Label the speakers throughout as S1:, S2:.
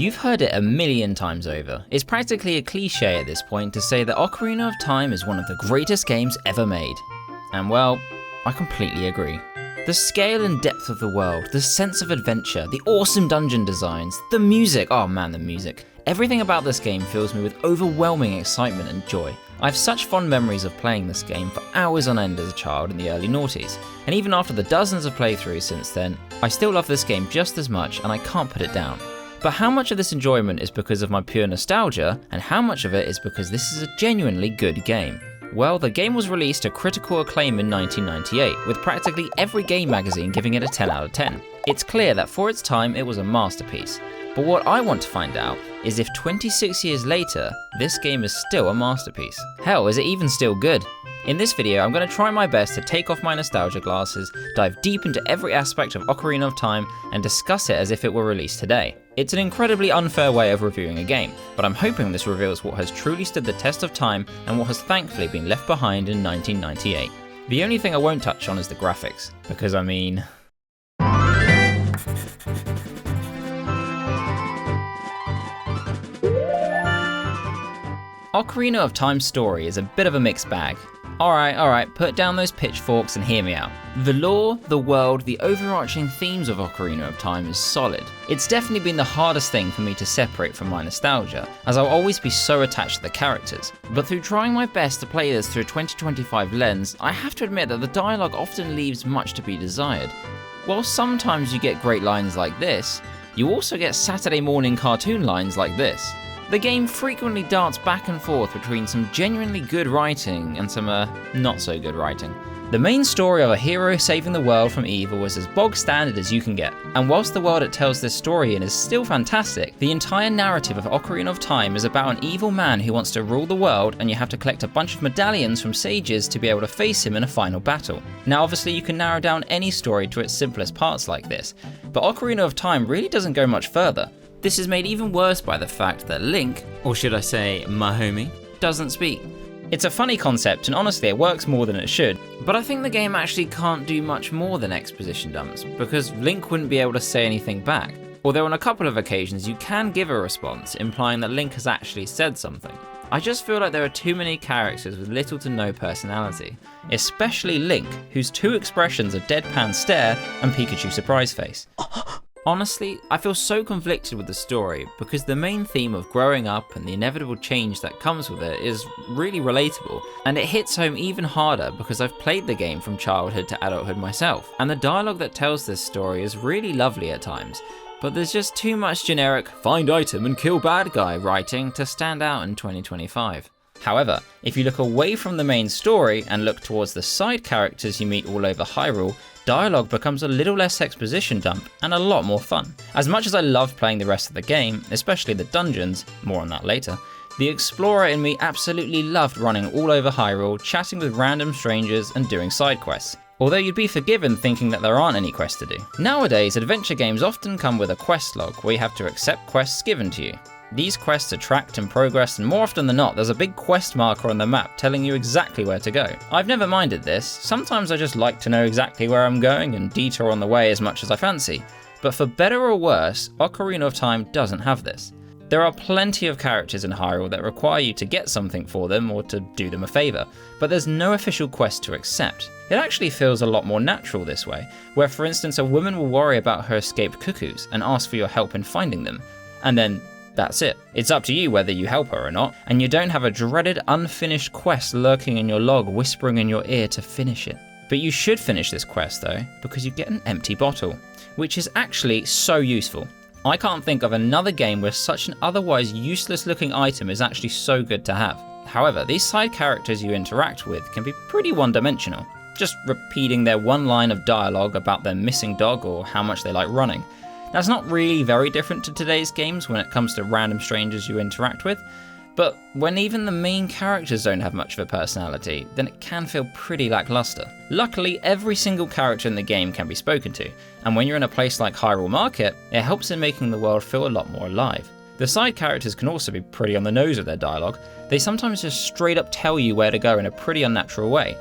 S1: You've heard it a million times over. It's practically a cliche at this point to say that Ocarina of Time is one of the greatest games ever made. And well, I completely agree. The scale and depth of the world, the sense of adventure, the awesome dungeon designs, the music, oh man, the music. Everything about this game fills me with overwhelming excitement and joy. I have such fond memories of playing this game for hours on end as a child in the early noughties, and even after the dozens of playthroughs since then, I still love this game just as much and I can't put it down. But how much of this enjoyment is because of my pure nostalgia, and how much of it is because this is a genuinely good game? Well, the game was released to critical acclaim in 1998, with practically every game magazine giving it a 10 out of 10. It's clear that for its time it was a masterpiece. But what I want to find out is if 26 years later, this game is still a masterpiece. Hell, is it even still good? In this video, I'm going to try my best to take off my nostalgia glasses, dive deep into every aspect of Ocarina of Time, and discuss it as if it were released today. It's an incredibly unfair way of reviewing a game, but I'm hoping this reveals what has truly stood the test of time and what has thankfully been left behind in 1998. The only thing I won't touch on is the graphics, because I mean... Ocarina of Time's story is a bit of a mixed bag. Alright, put down those pitchforks and hear me out. The lore, the world, the overarching themes of Ocarina of Time is solid. It's definitely been the hardest thing for me to separate from my nostalgia, as I'll always be so attached to the characters. But through trying my best to play this through a 2025 lens, I have to admit that the dialogue often leaves much to be desired. While sometimes you get great lines like this, you also get Saturday morning cartoon lines like this. The game frequently darts back and forth between some genuinely good writing and some not so good writing. The main story of a hero saving the world from evil is as bog standard as you can get, and whilst the world it tells this story in is still fantastic, the entire narrative of Ocarina of Time is about an evil man who wants to rule the world, and you have to collect a bunch of medallions from sages to be able to face him in a final battle. Now obviously you can narrow down any story to its simplest parts like this, but Ocarina of Time really doesn't go much further. This is made even worse by the fact that Link, or should I say my homie, doesn't speak. It's a funny concept and honestly it works more than it should, but I think the game actually can't do much more than exposition dumps, because Link wouldn't be able to say anything back. Although on a couple of occasions you can give a response, implying that Link has actually said something. I just feel like there are too many characters with little to no personality, especially Link, whose two expressions are deadpan stare and Pikachu surprise face. Honestly, I feel so conflicted with the story because the main theme of growing up and the inevitable change that comes with it is really relatable, and it hits home even harder because I've played the game from childhood to adulthood myself, and the dialogue that tells this story is really lovely at times, but there's just too much generic find item and kill bad guy writing to stand out in 2025. However, if you look away from the main story and look towards the side characters you meet all over Hyrule, dialogue becomes a little less exposition dump and a lot more fun. As much as I love playing the rest of the game, especially the dungeons, more on that later, the explorer in me absolutely loved running all over Hyrule, chatting with random strangers and doing side quests. Although you'd be forgiven thinking that there aren't any quests to do. Nowadays, adventure games often come with a quest log where you have to accept quests given to you. These quests are tracked and progressed, and more often than not, there's a big quest marker on the map telling you exactly where to go. I've never minded this, sometimes I just like to know exactly where I'm going and detour on the way as much as I fancy. But for better or worse, Ocarina of Time doesn't have this. There are plenty of characters in Hyrule that require you to get something for them or to do them a favour, but there's no official quest to accept. It actually feels a lot more natural this way, where for instance a woman will worry about her escaped cuckoos and ask for your help in finding them, and then that's it. It's up to you whether you help her or not, and you don't have a dreaded unfinished quest lurking in your log whispering in your ear to finish it. But you should finish this quest though, because you get an empty bottle, which is actually so useful. I can't think of another game where such an otherwise useless looking item is actually so good to have. However, these side characters you interact with can be pretty one-dimensional, just repeating their one line of dialogue about their missing dog or how much they like running. That's not really very different to today's games when it comes to random strangers you interact with, but when even the main characters don't have much of a personality, then it can feel pretty lackluster. Luckily, every single character in the game can be spoken to, and when you're in a place like Hyrule Market, it helps in making the world feel a lot more alive. The side characters can also be pretty on the nose with their dialogue. They sometimes just straight up tell you where to go in a pretty unnatural way.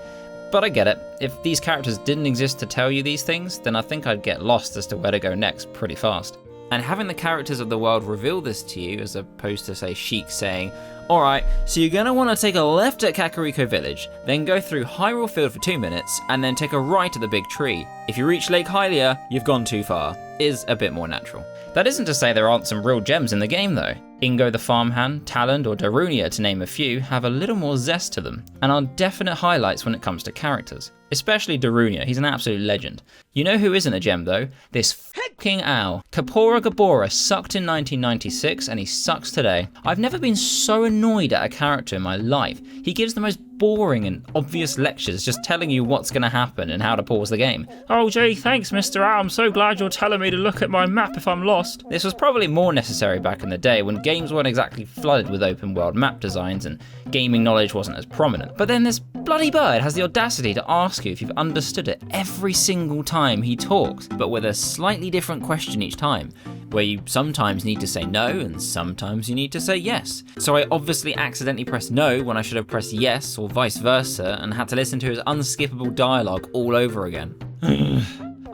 S1: But I get it, if these characters didn't exist to tell you these things, then I think I'd get lost as to where to go next pretty fast. And having the characters of the world reveal this to you, as opposed to say Sheik saying, alright, so you're going to want to take a left at Kakariko Village, then go through Hyrule Field for 2 minutes, and then take a right at the big tree. If you reach Lake Hylia, you've gone too far, is a bit more natural. That isn't to say there aren't some real gems in the game though. Ingo the Farmhand, Talon or Darunia to name a few have a little more zest to them, and are definite highlights when it comes to characters. Especially Darunia, he's an absolute legend. You know who isn't a gem though? This fucking owl. Kapora Gabora sucked in 1996 and he sucks today. I've never been so annoyed at a character in my life. He gives the most boring and obvious lectures just telling you what's going to happen and how to pause the game. Oh gee, thanks Mr. Owl, I'm so glad you're telling me to look at my map if I'm lost. This was probably more necessary back in the day when games weren't exactly flooded with open world map designs and gaming knowledge wasn't as prominent. But then this bloody bird has the audacity to ask you if you've understood it every single time he talks, but with a slightly different question each time, where you sometimes need to say no and sometimes you need to say yes. So I obviously accidentally pressed no when I should have pressed yes, or vice versa, and had to listen to his unskippable dialogue all over again.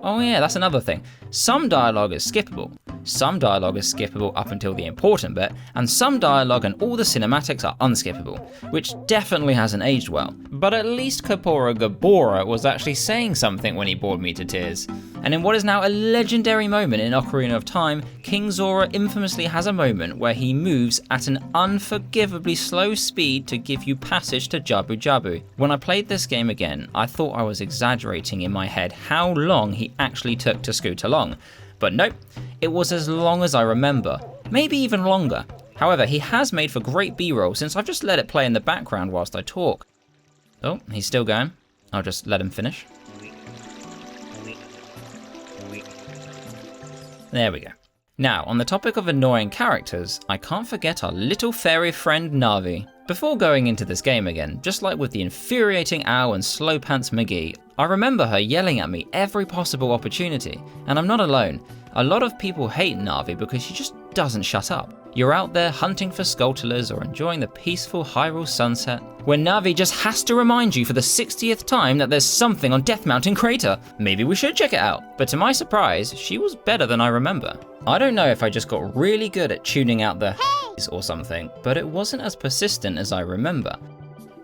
S1: Oh yeah, that's another thing. Some dialogue is skippable. Some dialogue is skippable up until the important bit, and some dialogue and all the cinematics are unskippable, which definitely hasn't aged well. But at least Kapora Gabora was actually saying something when he bored me to tears. And in what is now a legendary moment in Ocarina of Time, King Zora infamously has a moment where he moves at an unforgivably slow speed to give you passage to Jabu Jabu. When I played this game again, I thought I was exaggerating in my head how long he actually took to scoot along. But nope, it was as long as I remember, maybe even longer. However, he has made for great B-roll since I've just let it play in the background whilst I talk. Oh, he's still going. I'll just let him finish. There we go. Now, on the topic of annoying characters, I can't forget our little fairy friend Navi. Before going into this game again, just like with the infuriating Owl and Slowpants McGee, I remember her yelling at me every possible opportunity, and I'm not alone. A lot of people hate Navi because she just doesn't shut up. You're out there hunting for Skulltulas or enjoying the peaceful Hyrule sunset, when Navi just has to remind you for the 60th time that there's something on Death Mountain Crater. Maybe we should check it out. But to my surprise, she was better than I remember. I don't know if I just got really good at tuning out the "heys" or something, but it wasn't as persistent as I remember.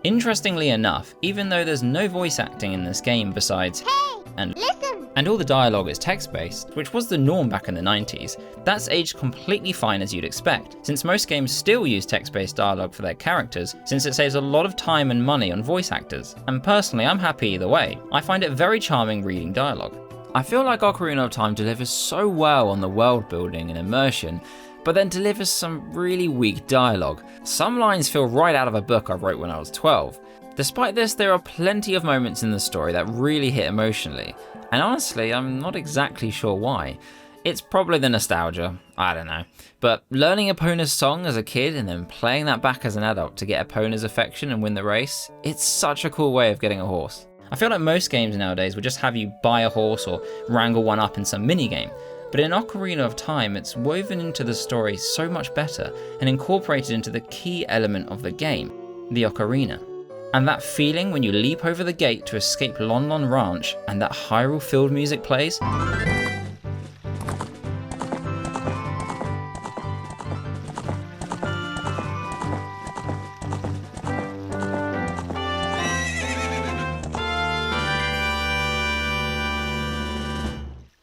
S1: Interestingly enough, even though there's no voice acting in this game besides "hey" and "listen," and all the dialogue is text-based, which was the norm back in the 90s, that's aged completely fine as you'd expect, since most games still use text-based dialogue for their characters, since it saves a lot of time and money on voice actors. And personally, I'm happy either way. I find it very charming reading dialogue. I feel like Ocarina of Time delivers so well on the world building and immersion, but then delivers some really weak dialogue. Some lines feel right out of a book I wrote when I was 12. Despite this, there are plenty of moments in the story that really hit emotionally, and honestly, I'm not exactly sure why. It's probably the nostalgia, I don't know. But learning Epona's song as a kid and then playing that back as an adult to get Epona's affection and win the race, it's such a cool way of getting a horse. I feel like most games nowadays would just have you buy a horse or wrangle one up in some minigame. But in Ocarina of Time, it's woven into the story so much better and incorporated into the key element of the game, the ocarina. And that feeling when you leap over the gate to escape Lon Lon Ranch and that Hyrule Field music plays.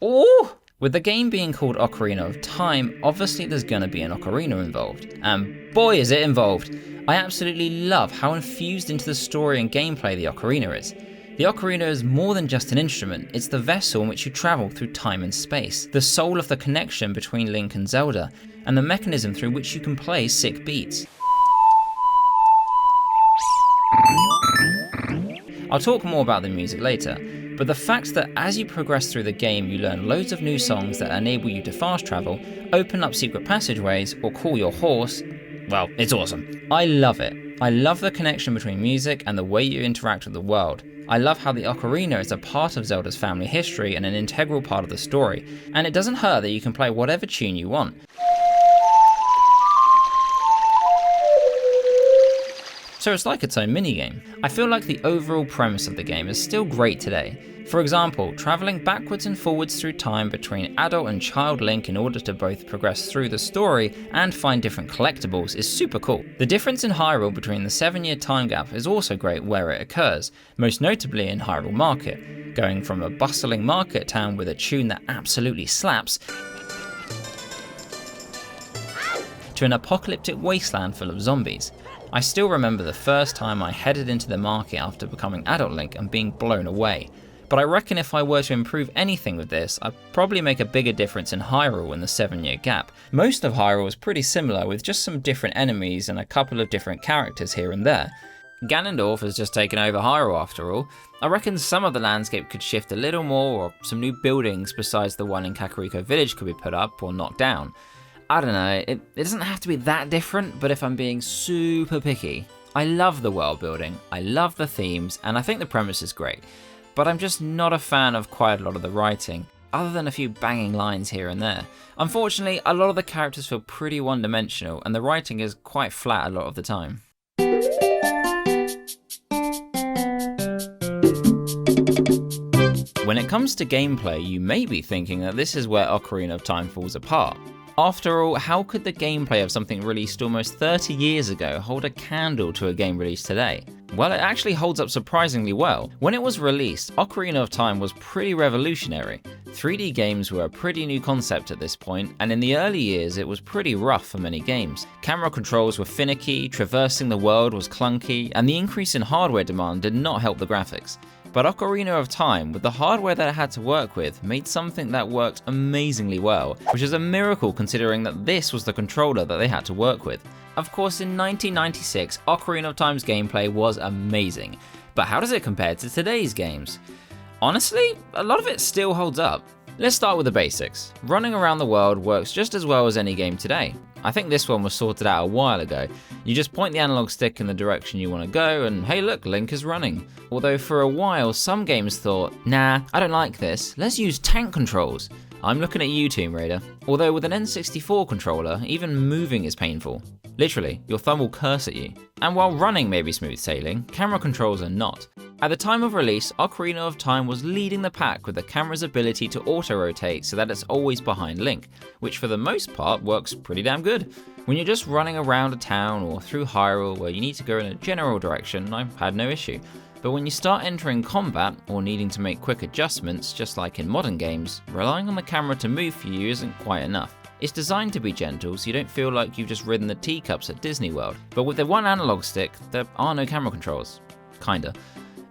S1: Ooh! With the game being called Ocarina of Time, obviously there's gonna be an ocarina involved. And boy is it involved! I absolutely love how infused into the story and gameplay the ocarina is. The ocarina is more than just an instrument, it's the vessel in which you travel through time and space, the soul of the connection between Link and Zelda, and the mechanism through which you can play sick beats. I'll talk more about the music later, but the fact that as you progress through the game you learn loads of new songs that enable you to fast travel, open up secret passageways, or call your horse, well, it's awesome. I love it. I love the connection between music and the way you interact with the world. I love how the ocarina is a part of Zelda's family history and an integral part of the story, and it doesn't hurt that you can play whatever tune you want. So it's like its own minigame. I feel like the overall premise of the game is still great today. For example, travelling backwards and forwards through time between adult and child Link in order to both progress through the story and find different collectibles is super cool. The difference in Hyrule between the 7-year time gap is also great where it occurs, most notably in Hyrule Market, going from a bustling market town with a tune that absolutely slaps to an apocalyptic wasteland full of zombies. I still remember the first time I headed into the market after becoming adult Link and being blown away. But I reckon if I were to improve anything with this, I'd probably make a bigger difference in Hyrule in the 7-year gap. Most of Hyrule is pretty similar with just some different enemies and a couple of different characters here and there. Ganondorf has just taken over Hyrule after all. I reckon some of the landscape could shift a little more, or some new buildings besides the one in Kakariko Village could be put up or knocked down. I don't know, it doesn't have to be that different, but if I'm being super picky, I love the world building, I love the themes, and I think the premise is great. But I'm just not a fan of quite a lot of the writing, other than a few banging lines here and there. Unfortunately, a lot of the characters feel pretty one-dimensional, and the writing is quite flat a lot of the time. When it comes to gameplay, you may be thinking that this is where Ocarina of Time falls apart. After all, how could the gameplay of something released almost 30 years ago hold a candle to a game released today? Well, it actually holds up surprisingly well. When it was released, Ocarina of Time was pretty revolutionary. 3D games were a pretty new concept at this point, and in the early years it was pretty rough for many games. Camera controls were finicky, traversing the world was clunky, and the increase in hardware demand did not help the graphics. But Ocarina of Time, with the hardware that it had to work with, made something that worked amazingly well, which is a miracle considering that this was the controller that they had to work with. Of course, in 1996, Ocarina of Time's gameplay was amazing, but how does it compare to today's games? Honestly, a lot of it still holds up. Let's start with the basics. Running around the world works just as well as any game today. I think this one was sorted out a while ago. You just point the analog stick in the direction you want to go and hey look, Link is running. Although for a while some games thought, nah, I don't like this, let's use tank controls. I'm looking at you, Tomb Raider. Although with an N64 controller, even moving is painful. Literally, your thumb will curse at you. And while running may be smooth sailing, camera controls are not. At the time of release, Ocarina of Time was leading the pack with the camera's ability to auto-rotate so that it's always behind Link, which for the most part works pretty damn good. When you're just running around a town or through Hyrule where you need to go in a general direction, I've had no issue. But when you start entering combat or needing to make quick adjustments, just like in modern games, relying on the camera to move for you isn't quite enough. It's designed to be gentle so you don't feel like you've just ridden the teacups at Disney World, but with the one analog stick, there are no camera controls. Kinda.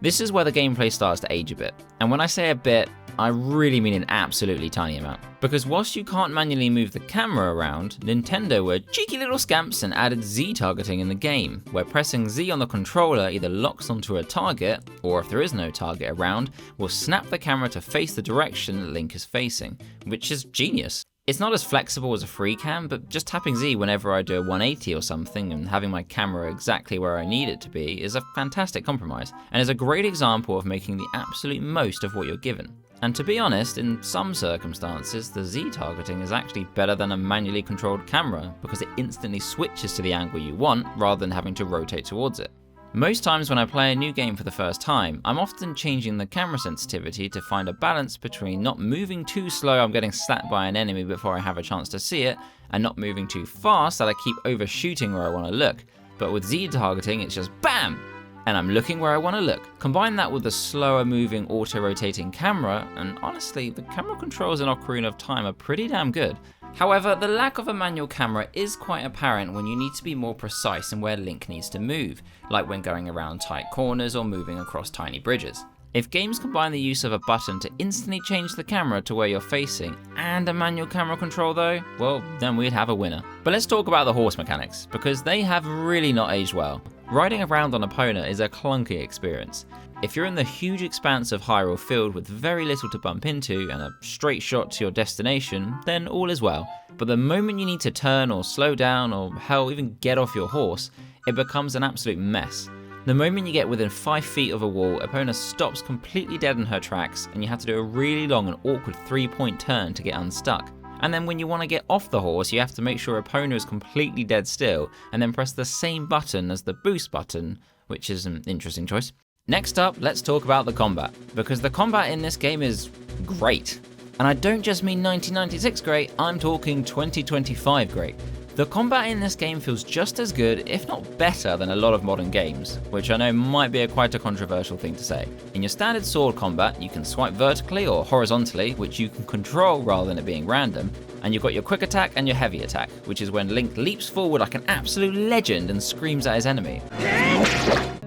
S1: This is where the gameplay starts to age a bit, and when I say a bit, I really mean an absolutely tiny amount. Because whilst you can't manually move the camera around, Nintendo were cheeky little scamps and added Z targeting in the game, where pressing Z on the controller either locks onto a target, or if there is no target around, will snap the camera to face the direction that Link is facing, which is genius. It's not as flexible as a free cam, but just tapping Z whenever I do a 180 or something and having my camera exactly where I need it to be is a fantastic compromise, and is a great example of making the absolute most of what you're given. And to be honest, in some circumstances, the Z targeting is actually better than a manually controlled camera because it instantly switches to the angle you want rather than having to rotate towards it. Most times when I play a new game for the first time, I'm often changing the camera sensitivity to find a balance between not moving too slow I'm getting slapped by an enemy before I have a chance to see it, and not moving too fast that I keep overshooting where I want to look. But with Z targeting, it's just BAM! And I'm looking where I want to look. Combine that with the slower moving auto-rotating camera, and honestly, the camera controls in Ocarina of Time are pretty damn good. However, the lack of a manual camera is quite apparent when you need to be more precise in where Link needs to move, like when going around tight corners or moving across tiny bridges. If games combine the use of a button to instantly change the camera to where you're facing and a manual camera control though, well, then we'd have a winner. But let's talk about the horse mechanics, because they have really not aged well. Riding around on Epona is a clunky experience. If you're in the huge expanse of Hyrule filled with very little to bump into and a straight shot to your destination, then all is well. But the moment you need to turn or slow down or hell even get off your horse, it becomes an absolute mess. The moment you get within 5 feet of a wall, Epona stops completely dead in her tracks and you have to do a really long and awkward 3-point turn to get unstuck. And then when you want to get off the horse, you have to make sure Epona is completely dead still and then press the same button as the boost button, which is an interesting choice. Next up, let's talk about the combat, because the combat in this game is great. And I don't just mean 1996 great, I'm talking 2025 great. The combat in this game feels just as good, if not better, than a lot of modern games, which I know might be quite a controversial thing to say. In your standard sword combat, you can swipe vertically or horizontally, which you can control rather than it being random, and you've got your quick attack and your heavy attack, which is when Link leaps forward like an absolute legend and screams at his enemy.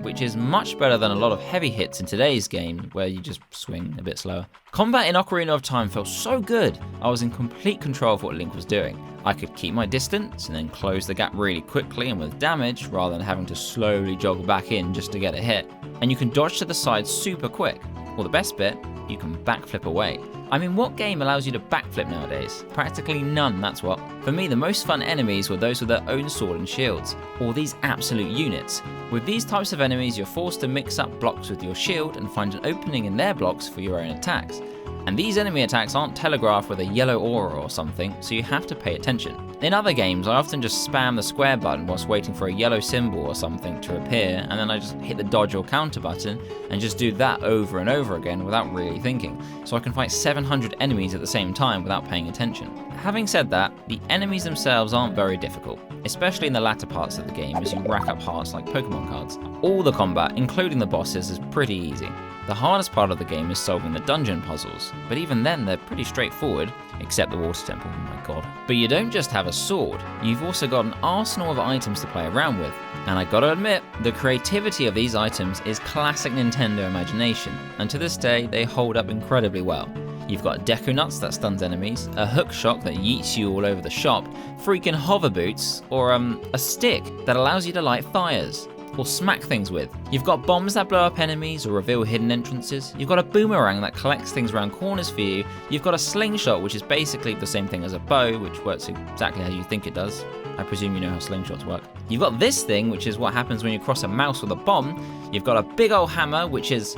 S1: Which is much better than a lot of heavy hits in today's game, where you just swing a bit slower. Combat in Ocarina of Time felt so good. I was in complete control of what Link was doing. I could keep my distance and then close the gap really quickly and with damage, rather than having to slowly jog back in just to get a hit. And you can dodge to the side super quick. Or the best bit, you can backflip away. I mean, what game allows you to backflip nowadays? Practically none, that's what. For me, the most fun enemies were those with their own sword and shields, or these absolute units. With these types of enemies, you're forced to mix up blocks with your shield and find an opening in their blocks for your own attacks. And these enemy attacks aren't telegraphed with a yellow aura or something, so you have to pay attention. In other games, I often just spam the square button whilst waiting for a yellow symbol or something to appear, and then I just hit the dodge or counter button and just do that over and over again without really thinking, so I can fight 700 enemies at the same time without paying attention. Having said that, the enemies themselves aren't very difficult, especially in the latter parts of the game as you rack up hearts like Pokemon cards. All the combat, including the bosses, is pretty easy. The hardest part of the game is solving the dungeon puzzles, but even then they're pretty straightforward, except the water temple, oh my god. But you don't just have a sword, you've also got an arsenal of items to play around with. And I gotta admit, the creativity of these items is classic Nintendo imagination, and to this day they hold up incredibly well. You've got Deku Nuts that stuns enemies, a hook shot that yeets you all over the shop, freaking hover boots, or a stick that allows you to light fires or smack things with. You've got bombs that blow up enemies or reveal hidden entrances. You've got a boomerang that collects things around corners for you. You've got a slingshot, which is basically the same thing as a bow, which works exactly how you think it does. I presume you know how slingshots work. You've got this thing, which is what happens when you cross a mouse with a bomb. You've got a big old hammer, which is,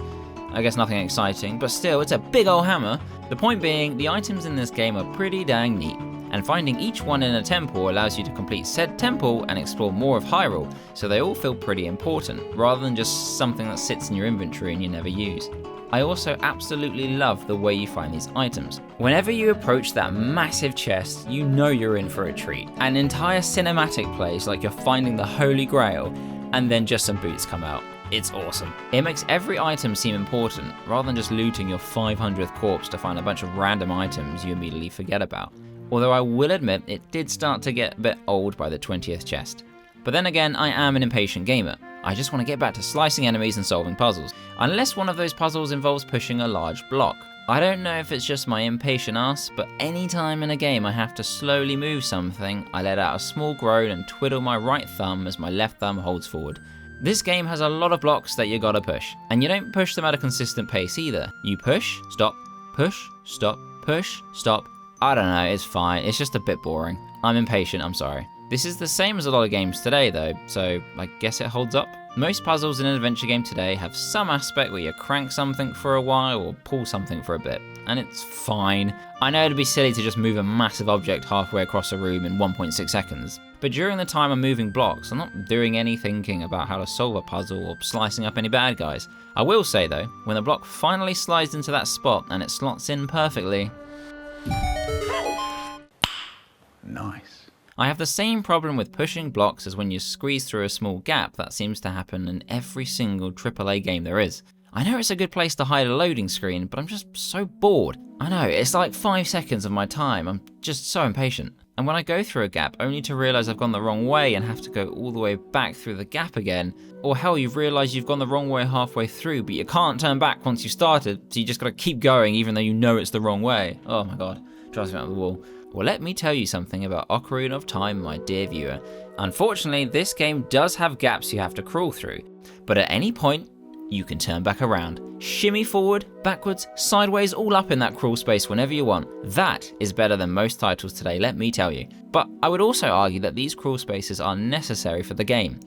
S1: I guess, nothing exciting, but still, it's a big old hammer. The point being, the items in this game are pretty dang neat, and finding each one in a temple allows you to complete said temple and explore more of Hyrule, so they all feel pretty important, rather than just something that sits in your inventory and you never use. I also absolutely love the way you find these items. Whenever you approach that massive chest, you know you're in for a treat. An entire cinematic plays like you're finding the Holy Grail, and then just some boots come out. It's awesome. It makes every item seem important, rather than just looting your 500th corpse to find a bunch of random items you immediately forget about. Although I will admit it did start to get a bit old by the 20th chest. But then again, I am an impatient gamer. I just want to get back to slicing enemies and solving puzzles, unless one of those puzzles involves pushing a large block. I don't know if it's just my impatient ass, but any time in a game I have to slowly move something, I let out a small groan and twiddle my right thumb as my left thumb holds forward. This game has a lot of blocks that you gotta push, and you don't push them at a consistent pace either. You push, stop, push, stop, push, stop. I don't know, it's fine, it's just a bit boring. I'm impatient, I'm sorry. This is the same as a lot of games today though, so I guess it holds up. Most puzzles in an adventure game today have some aspect where you crank something for a while or pull something for a bit, and it's fine. I know it'd be silly to just move a massive object halfway across a room in 1.6 seconds, but during the time I'm moving blocks, I'm not doing any thinking about how to solve a puzzle or slicing up any bad guys. I will say though, when the block finally slides into that spot and it slots in perfectly, nice. I have the same problem with pushing blocks as when you squeeze through a small gap that seems to happen in every single AAA game there is. I know it's a good place to hide a loading screen, but I'm just so bored. I know, it's like 5 seconds of my time, I'm just so impatient. And when I go through a gap only to realise I've gone the wrong way and have to go all the way back through the gap again, or hell, you've realised you've gone the wrong way halfway through, but you can't turn back once you started, so you just gotta keep going even though you know it's the wrong way. Oh my god, drives me out of the wall. Well, let me tell you something about Ocarina of Time, my dear viewer. Unfortunately, this game does have gaps you have to crawl through, but at any point, you can turn back around. Shimmy forward, backwards, sideways, all up in that crawl space whenever you want. That is better than most titles today, let me tell you. But I would also argue that these crawl spaces are necessary for the game.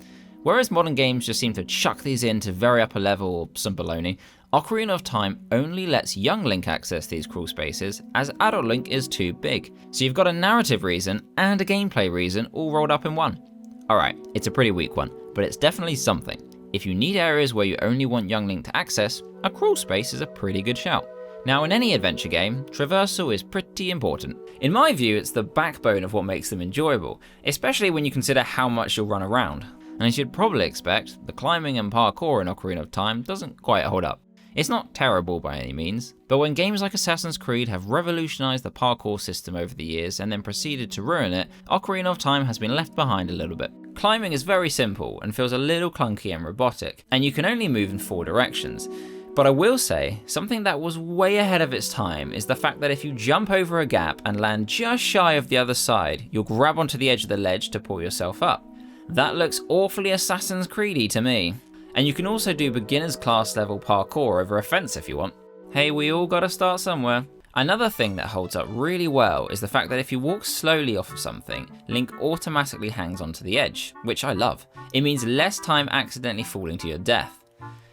S1: Whereas modern games just seem to chuck these in to very upper level or some baloney, Ocarina of Time only lets young Link access these crawl spaces, as adult Link is too big. So you've got a narrative reason and a gameplay reason all rolled up in one. Alright, it's a pretty weak one, but it's definitely something. If you need areas where you only want young Link to access, a crawl space is a pretty good shout. Now, in any adventure game, traversal is pretty important. In my view, it's the backbone of what makes them enjoyable, especially when you consider how much you'll run around. And as you'd probably expect, the climbing and parkour in Ocarina of Time doesn't quite hold up. It's not terrible by any means, but when games like Assassin's Creed have revolutionized the parkour system over the years and then proceeded to ruin it, Ocarina of Time has been left behind a little bit. Climbing is very simple and feels a little clunky and robotic, and you can only move in 4 directions. But I will say, something that was way ahead of its time is the fact that if you jump over a gap and land just shy of the other side, you'll grab onto the edge of the ledge to pull yourself up. That looks awfully Assassin's Creed-y to me. And you can also do beginner's class level parkour over a fence if you want. Hey, we all gotta start somewhere. Another thing that holds up really well is the fact that if you walk slowly off of something, Link automatically hangs onto the edge, which I love. It means less time accidentally falling to your death.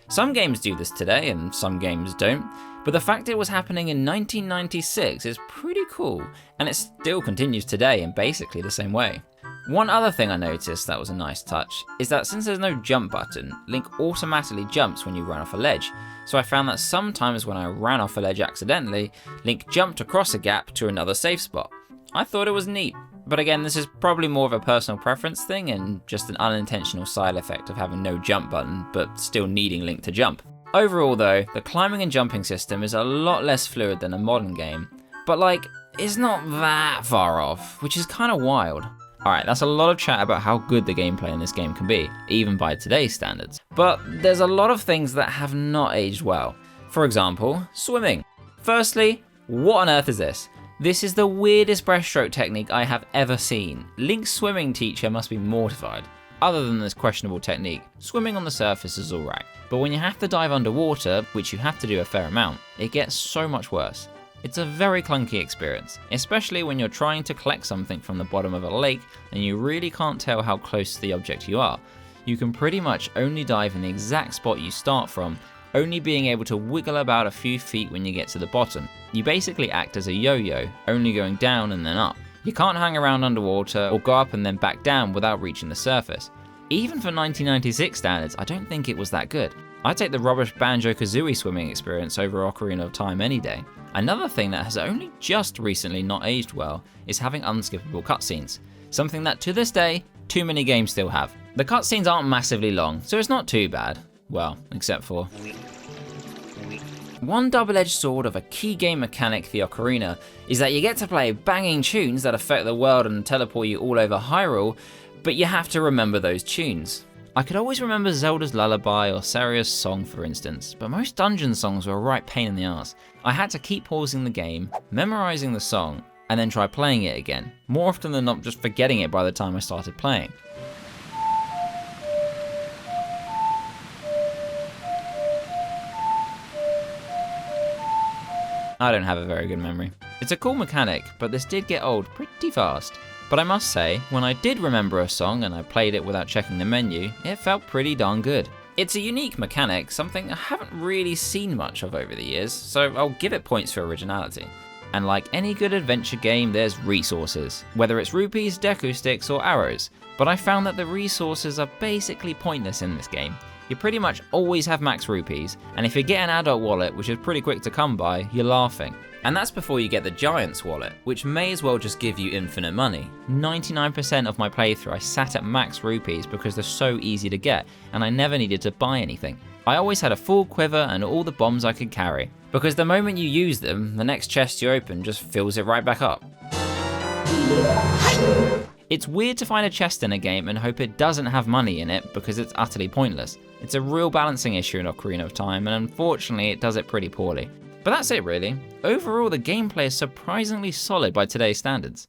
S1: Some games do this today and some games don't, but the fact it was happening in 1996 is pretty cool, and it still continues today in basically the same way. One other thing I noticed that was a nice touch is that since there's no jump button, Link automatically jumps when you run off a ledge. So I found that sometimes when I ran off a ledge accidentally, Link jumped across a gap to another safe spot. I thought it was neat, but again, this is probably more of a personal preference thing and just an unintentional side effect of having no jump button, but still needing Link to jump. Overall though, the climbing and jumping system is a lot less fluid than a modern game, but like, it's not that far off, which is kind of wild. Alright, that's a lot of chat about how good the gameplay in this game can be, even by today's standards. But there's a lot of things that have not aged well. For example, swimming. Firstly, what on earth is this? This is the weirdest breaststroke technique I have ever seen. Link's swimming teacher must be mortified. Other than this questionable technique, swimming on the surface is alright. But when you have to dive underwater, which you have to do a fair amount, it gets so much worse. It's a very clunky experience, especially when you're trying to collect something from the bottom of a lake and you really can't tell how close to the object you are. You can pretty much only dive in the exact spot you start from, only being able to wiggle about a few feet when you get to the bottom. You basically act as a yo-yo, only going down and then up. You can't hang around underwater or go up and then back down without reaching the surface. Even for 1996 standards, I don't think it was that good. I'd take the rubbish Banjo-Kazooie swimming experience over Ocarina of Time any day. Another thing that has only just recently not aged well is having unskippable cutscenes, something that to this day, too many games still have. The cutscenes aren't massively long, so it's not too bad. Well, except for... One double-edged sword of a key game mechanic, the Ocarina, is that you get to play banging tunes that affect the world and teleport you all over Hyrule, but you have to remember those tunes. I could always remember Zelda's Lullaby or Saria's Song for instance, but most dungeon songs were a right pain in the ass. I had to keep pausing the game, memorizing the song, and then try playing it again, more often than not just forgetting it by the time I started playing. I don't have a very good memory. It's a cool mechanic, but this did get old pretty fast. But I must say, when I did remember a song and I played it without checking the menu, it felt pretty darn good. It's a unique mechanic, something I haven't really seen much of over the years, so I'll give it points for originality. And like any good adventure game, there's resources, whether it's rupees, deku sticks, or arrows. But I found that the resources are basically pointless in this game. You pretty much always have max rupees, and if you get an adult wallet, which is pretty quick to come by, you're laughing. And that's before you get the Giant's wallet, which may as well just give you infinite money. 99% of my playthrough I sat at max rupees because they're so easy to get, and I never needed to buy anything. I always had a full quiver and all the bombs I could carry, because the moment you use them, the next chest you open just fills it right back up. It's weird to find a chest in a game and hope it doesn't have money in it because it's utterly pointless. It's a real balancing issue in Ocarina of Time, and unfortunately it does it pretty poorly. But that's it really. Overall, the gameplay is surprisingly solid by today's standards.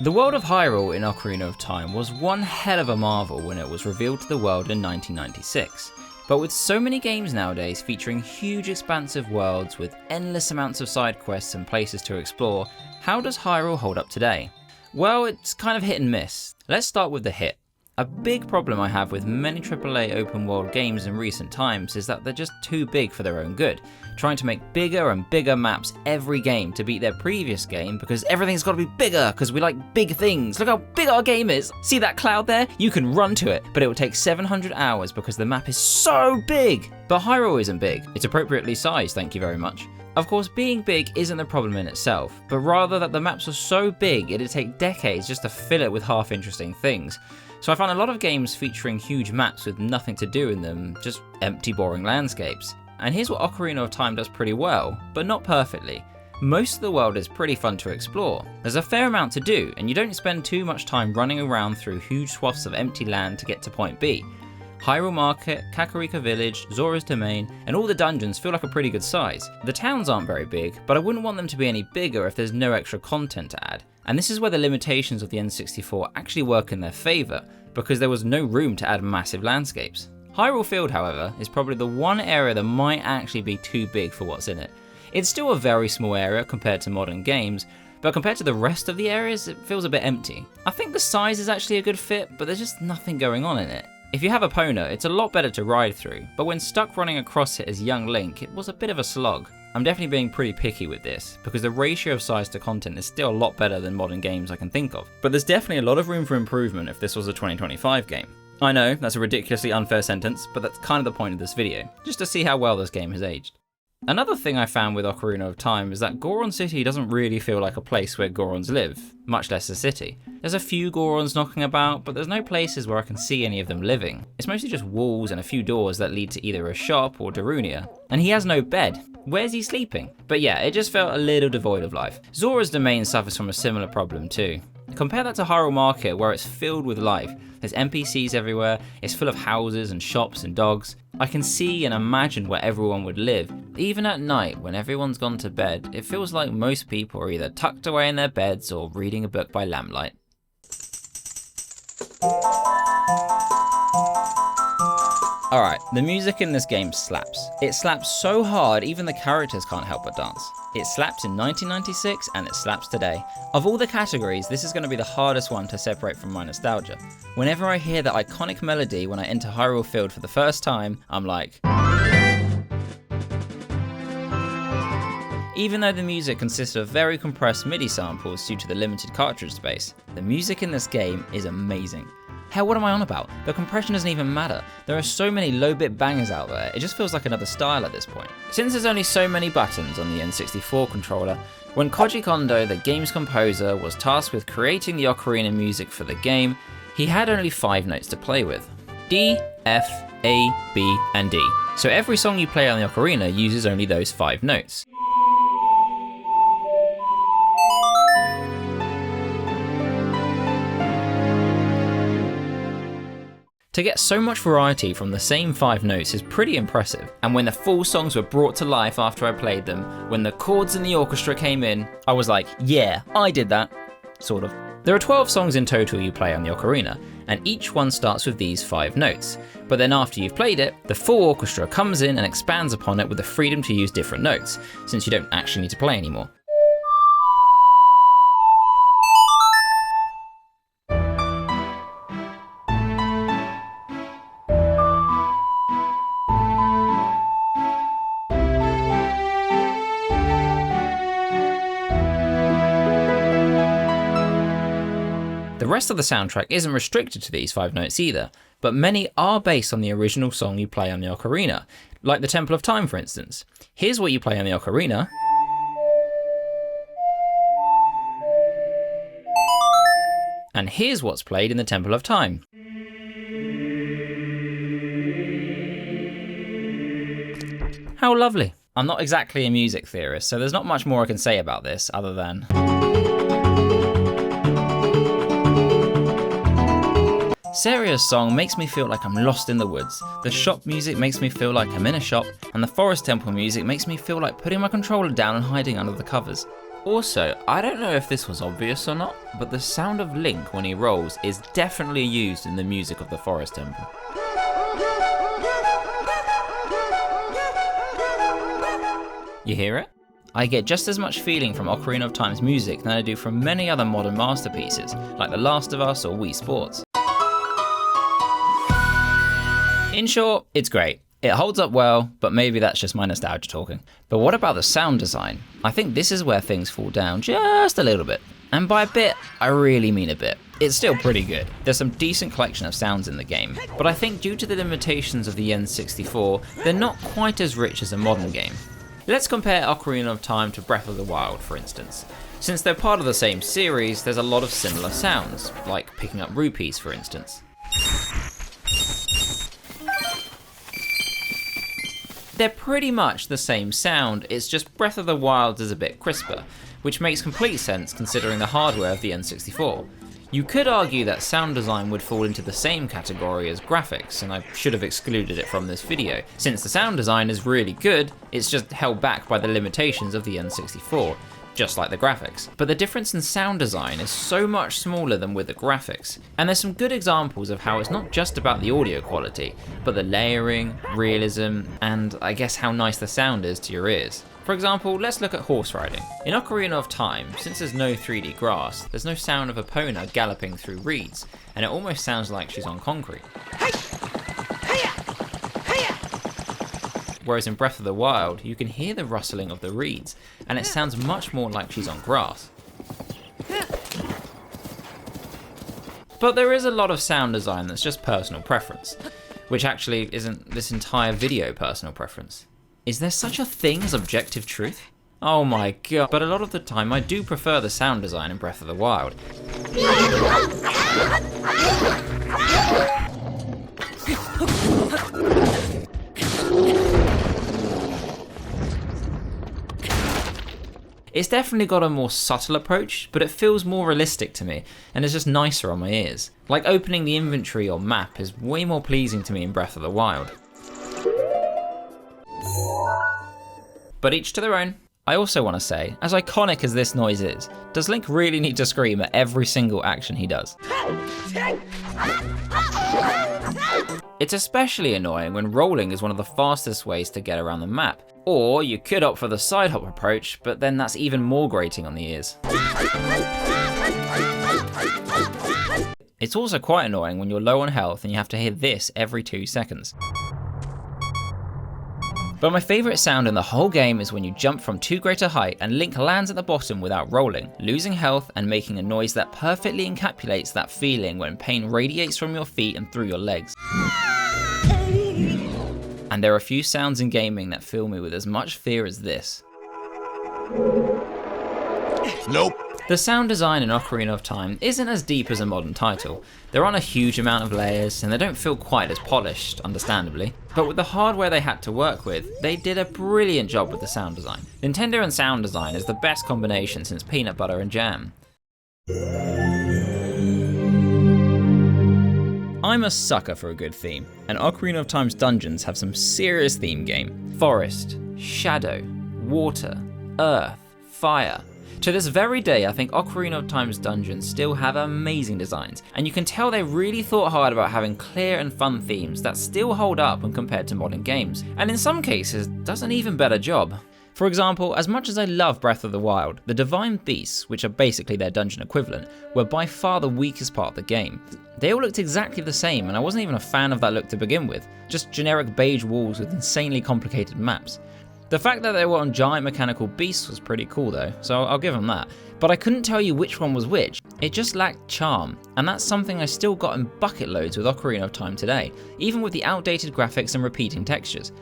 S1: The world of Hyrule in Ocarina of Time was one hell of a marvel when it was revealed to the world in 1996. But with so many games nowadays featuring huge expansive worlds with endless amounts of side quests and places to explore, how does Hyrule hold up today? Well, it's kind of hit and miss. Let's start with the hit. A big problem I have with many AAA open world games in recent times is that they're just too big for their own good, trying to make bigger and bigger maps every game to beat their previous game because everything's got to be bigger because we like big things. Look how big our game is. See that cloud there? You can run to it, but it will take 700 hours because the map is so big. But Hyrule isn't big. It's appropriately sized, thank you very much. Of course, being big isn't the problem in itself, but rather that the maps are so big it'd take decades just to fill it with half interesting things. So I found a lot of games featuring huge maps with nothing to do in them, just empty, boring landscapes. And here's what Ocarina of Time does pretty well, but not perfectly. Most of the world is pretty fun to explore. There's a fair amount to do, and you don't spend too much time running around through huge swaths of empty land to get to point B. Hyrule Market, Kakariko Village, Zora's Domain, and all the dungeons feel like a pretty good size. The towns aren't very big, but I wouldn't want them to be any bigger if there's no extra content to add. And this is where the limitations of the N64 actually work in their favour, because there was no room to add massive landscapes. Hyrule Field, however, is probably the one area that might actually be too big for what's in it. It's still a very small area compared to modern games, but compared to the rest of the areas, it feels a bit empty. I think the size is actually a good fit, but there's just nothing going on in it. If you have a Epona, it's a lot better to ride through, but when stuck running across it as young Link, it was a bit of a slog. I'm definitely being pretty picky with this, because the ratio of size to content is still a lot better than modern games I can think of. But there's definitely a lot of room for improvement if this was a 2025 game. I know, that's a ridiculously unfair sentence, but that's kind of the point of this video, just to see how well this game has aged. Another thing I found with Ocarina of Time is that Goron City doesn't really feel like a place where Gorons live, much less a city. There's a few Gorons knocking about, but there's no places where I can see any of them living. It's mostly just walls and a few doors that lead to either a shop or Darunia. And he has no bed. Where's he sleeping? But yeah, it just felt a little devoid of life. Zora's Domain suffers from a similar problem too. Compare that to Hyrule Market, where it's filled with life. There's NPCs everywhere, it's full of houses and shops and dogs. I can see and imagine where everyone would live. Even at night, when everyone's gone to bed, it feels like most people are either tucked away in their beds or reading a book by lamplight. Alright, the music in this game slaps. It slaps so hard even the characters can't help but dance. It slapped in 1996 and it slaps today. Of all the categories, this is going to be the hardest one to separate from my nostalgia. Whenever I hear that iconic melody when I enter Hyrule Field for the first time, I'm like... Even though the music consists of very compressed MIDI samples due to the limited cartridge space, the music in this game is amazing. Hell, what am I on about? The compression doesn't even matter. There are so many low-bit bangers out there, it just feels like another style at this point. Since there's only so many buttons on the N64 controller, when Koji Kondo, the game's composer, was tasked with creating the ocarina music for the game, he had only 5 notes to play with. D, F, A, B, and D. So every song you play on the ocarina uses only those 5 notes. To get so much variety from the same 5 notes is pretty impressive, and when the full songs were brought to life after I played them, when the chords in the orchestra came in, I was like, yeah, I did that. Sort of. There are 12 songs in total you play on the ocarina, and each one starts with these 5 notes. But then after you've played it, the full orchestra comes in and expands upon it with the freedom to use different notes, since you don't actually need to play anymore. The rest of the soundtrack isn't restricted to these 5 notes either, but many are based on the original song you play on the ocarina, like the Temple of Time for instance. Here's what you play on the ocarina. And here's what's played in the Temple of Time. How lovely. I'm not exactly a music theorist, so there's not much more I can say about this other than... Seria's song makes me feel like I'm lost in the woods, the shop music makes me feel like I'm in a shop, and the forest temple music makes me feel like putting my controller down and hiding under the covers. Also, I don't know if this was obvious or not, but the sound of Link when he rolls is definitely used in the music of the forest temple. You hear it? I get just as much feeling from Ocarina of Time's music than I do from many other modern masterpieces, like The Last of Us or Wii Sports. In short, it's great. It holds up well, but maybe that's just my nostalgia talking. But what about the sound design? I think this is where things fall down just a little bit. And by a bit, I really mean a bit. It's still pretty good. There's some decent collection of sounds in the game, but I think due to the limitations of the N64, they're not quite as rich as a modern game. Let's compare Ocarina of Time to Breath of the Wild, for instance. Since they're part of the same series, there's a lot of similar sounds, like picking up rupees, for instance. They're pretty much the same sound, it's just Breath of the Wild is a bit crisper, which makes complete sense considering the hardware of the N64. You could argue that sound design would fall into the same category as graphics, and I should have excluded it from this video. Since the sound design is really good, it's just held back by the limitations of the N64, just like the graphics. But the difference in sound design is so much smaller than with the graphics. And there's some good examples of how it's not just about the audio quality, but the layering, realism, and I guess how nice the sound is to your ears. For example, let's look at horse riding. In Ocarina of Time, since there's no 3D grass, there's no sound of Epona galloping through reeds, and it almost sounds like she's on concrete. Whereas in Breath of the Wild, you can hear the rustling of the reeds, and it sounds much more like she's on grass. But there is a lot of sound design that's just personal preference, which actually isn't this entire video personal preference. Is there such a thing as objective truth? Oh my god, but a lot of the time I do prefer the sound design in Breath of the Wild. It's definitely got a more subtle approach, but it feels more realistic to me, and it's just nicer on my ears. Like opening the inventory or map is way more pleasing to me in Breath of the Wild. But each to their own. I also want to say, as iconic as this noise is, does Link really need to scream at every single action he does? It's especially annoying when rolling is one of the fastest ways to get around the map. Or you could opt for the side hop approach, but then that's even more grating on the ears. It's also quite annoying when you're low on health and you have to hear this every 2 seconds. But my favourite sound in the whole game is when you jump from too great a height and Link lands at the bottom without rolling, losing health and making a noise that perfectly encapsulates that feeling when pain radiates from your feet and through your legs. And there are few sounds in gaming that fill me with as much fear as this. Nope. The sound design in Ocarina of Time isn't as deep as a modern title. There aren't a huge amount of layers and they don't feel quite as polished, understandably. But with the hardware they had to work with, they did a brilliant job with the sound design. Nintendo and sound design is the best combination since peanut butter and jam. I'm a sucker for a good theme, and Ocarina of Time's dungeons have some serious theme game. Forest, shadow, water, earth, fire. To this very day, I think Ocarina of Time's dungeons still have amazing designs, and you can tell they really thought hard about having clear and fun themes that still hold up when compared to modern games, and in some cases, does an even better job. For example, as much as I love Breath of the Wild, the Divine Beasts, which are basically their dungeon equivalent, were by far the weakest part of the game. They all looked exactly the same, and I wasn't even a fan of that look to begin with, just generic beige walls with insanely complicated maps. The fact that they were on giant mechanical beasts was pretty cool though, so I'll give them that. But I couldn't tell you which one was which. It just lacked charm, and that's something I still got in bucket loads with Ocarina of Time today, even with the outdated graphics and repeating textures.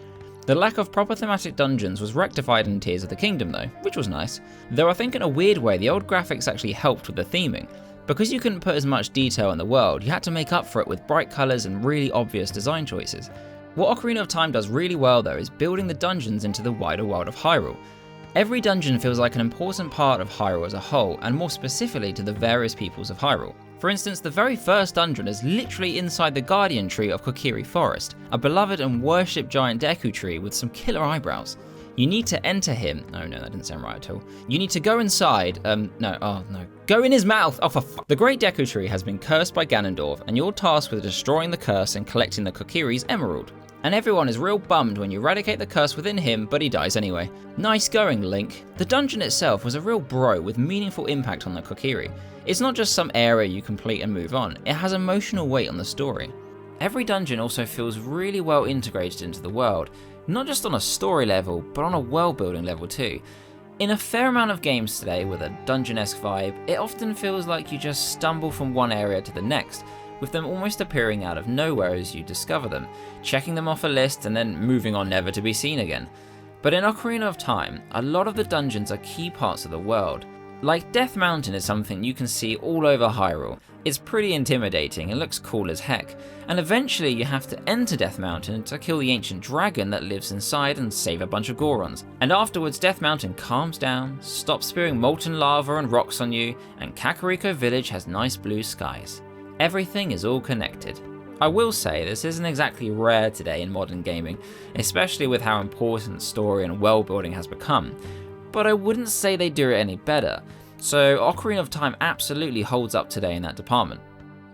S1: The lack of proper thematic dungeons was rectified in Tears of the Kingdom though, which was nice. Though I think in a weird way the old graphics actually helped with the theming. Because you couldn't put as much detail in the world, you had to make up for it with bright colours and really obvious design choices. What Ocarina of Time does really well though is building the dungeons into the wider world of Hyrule. Every dungeon feels like an important part of Hyrule as a whole, and more specifically to the various peoples of Hyrule. For instance, the very first dungeon is literally inside the guardian tree of Kokiri Forest, a beloved and worshipped giant Deku tree with some killer eyebrows. You need to enter him. Oh no, that didn't sound right at all. You need to go inside. Go in his mouth. Oh, for fuck. The Great Deku Tree has been cursed by Ganondorf, and you're tasked with destroying the curse and collecting the Kokiri's emerald. And everyone is real bummed when you eradicate the curse within him, but he dies anyway. Nice going, Link. The dungeon itself was a real bro with meaningful impact on the Kokiri. It's not just some area you complete and move on, it has emotional weight on the story. Every dungeon also feels really well integrated into the world, not just on a story level, but on a world building level too. In a fair amount of games today with a dungeon-esque vibe, it often feels like you just stumble from one area to the next, with them almost appearing out of nowhere as you discover them, checking them off a list and then moving on never to be seen again. But in Ocarina of Time, a lot of the dungeons are key parts of the world. Like Death Mountain is something you can see all over Hyrule. It's pretty intimidating and looks cool as heck, and eventually you have to enter Death Mountain to kill the ancient dragon that lives inside and save a bunch of Gorons. And afterwards Death Mountain calms down, stops spewing molten lava and rocks on you, and Kakariko Village has nice blue skies. Everything is all connected. I will say this isn't exactly rare today in modern gaming, especially with how important story and world building has become, but I wouldn't say they do it any better. So Ocarina of Time absolutely holds up today in that department.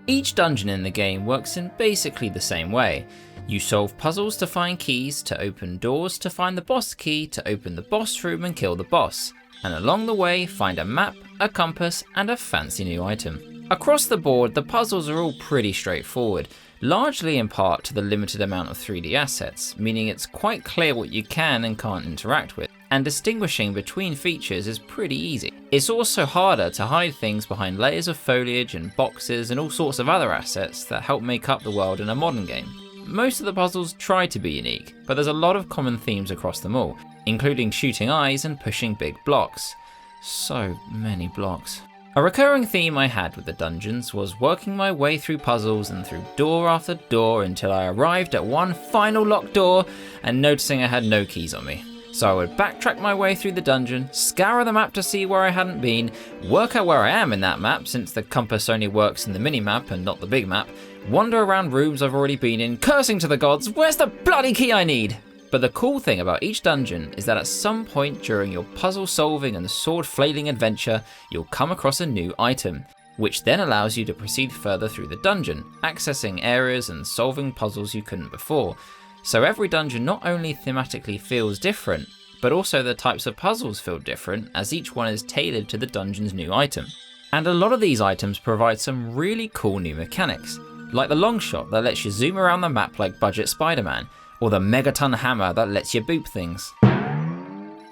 S1: Each dungeon in the game works in basically the same way. You solve puzzles to find keys, to open doors, to find the boss key, to open the boss room and kill the boss. And along the way, find a map, a compass, and a fancy new item. Across the board, the puzzles are all pretty straightforward, largely in part to the limited amount of 3D assets, meaning it's quite clear what you can and can't interact with, and distinguishing between features is pretty easy. It's also harder to hide things behind layers of foliage and boxes and all sorts of other assets that help make up the world in a modern game. Most of the puzzles try to be unique, but there's a lot of common themes across them all, including shooting eyes and pushing big blocks. So many blocks. A recurring theme I had with the dungeons was working my way through puzzles and through door after door until I arrived at one final locked door and noticing I had no keys on me. So I would backtrack my way through the dungeon, scour the map to see where I hadn't been, work out where I am in that map since the compass only works in the mini-map and not the big map, wander around rooms I've already been in, cursing to the gods, where's the bloody key I need? But the cool thing about each dungeon is that at some point during your puzzle solving and sword flailing adventure, you'll come across a new item, which then allows you to proceed further through the dungeon, accessing areas and solving puzzles you couldn't before. So every dungeon not only thematically feels different, but also the types of puzzles feel different as each one is tailored to the dungeon's new item. And a lot of these items provide some really cool new mechanics, like the long shot that lets you zoom around the map like Budget Spider-Man, or the megaton hammer that lets you boop things.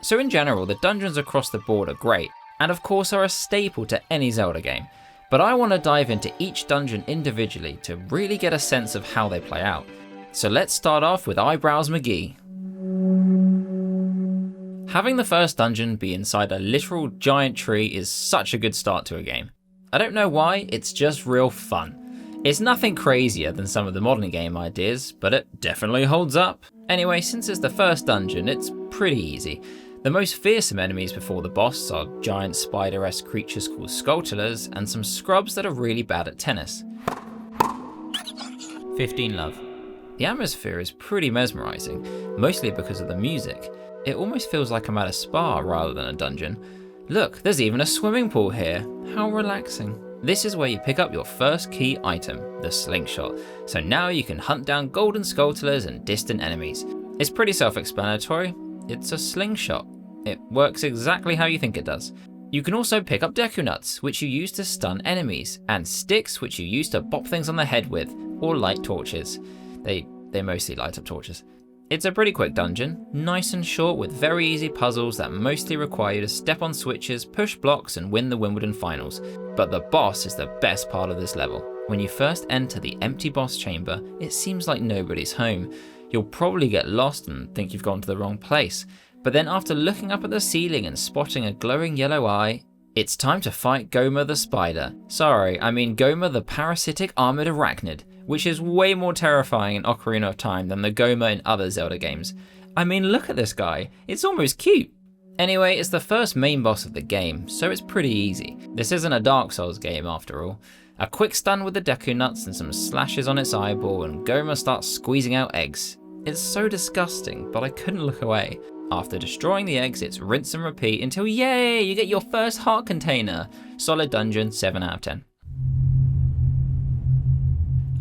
S1: So in general, the dungeons across the board are great, and of course are a staple to any Zelda game, but I want to dive into each dungeon individually to really get a sense of how they play out. So let's start off with Eyebrows McGee. Having the first dungeon be inside a literal giant tree is such a good start to a game. I don't know why, it's just real fun. It's nothing crazier than some of the modern game ideas, but it definitely holds up. Anyway, since it's the first dungeon, it's pretty easy. The most fearsome enemies before the boss are giant spider-esque creatures called Skulltulas and some scrubs that are really bad at tennis. 15 Love. The atmosphere is pretty mesmerising, mostly because of the music. It almost feels like I'm at a spa rather than a dungeon. Look, there's even a swimming pool here. How relaxing. This is where you pick up your first key item, the slingshot. So now you can hunt down golden Skulltulas and distant enemies. It's pretty self-explanatory. It's a slingshot. It works exactly how you think it does. You can also pick up Deku Nuts, which you use to stun enemies, and sticks, which you use to bop things on the head with, or light torches. They mostly light up torches. It's a pretty quick dungeon, nice and short with very easy puzzles that mostly require you to step on switches, push blocks and win the Wimbledon finals. But the boss is the best part of this level. When you first enter the empty boss chamber, it seems like nobody's home. You'll probably get lost and think you've gone to the wrong place. But then after looking up at the ceiling and spotting a glowing yellow eye, it's time to fight Goma the spider. Sorry, I mean Goma the parasitic armored arachnid, which is way more terrifying in Ocarina of Time than the Goma in other Zelda games. I mean, look at this guy, it's almost cute. Anyway, it's the first main boss of the game, so it's pretty easy. This isn't a Dark Souls game after all. A quick stun with the Deku Nuts and some slashes on its eyeball and Goma starts squeezing out eggs. It's so disgusting, but I couldn't look away. After destroying the eggs, it's rinse and repeat until yay, you get your first heart container. Solid dungeon, 7 out of 10.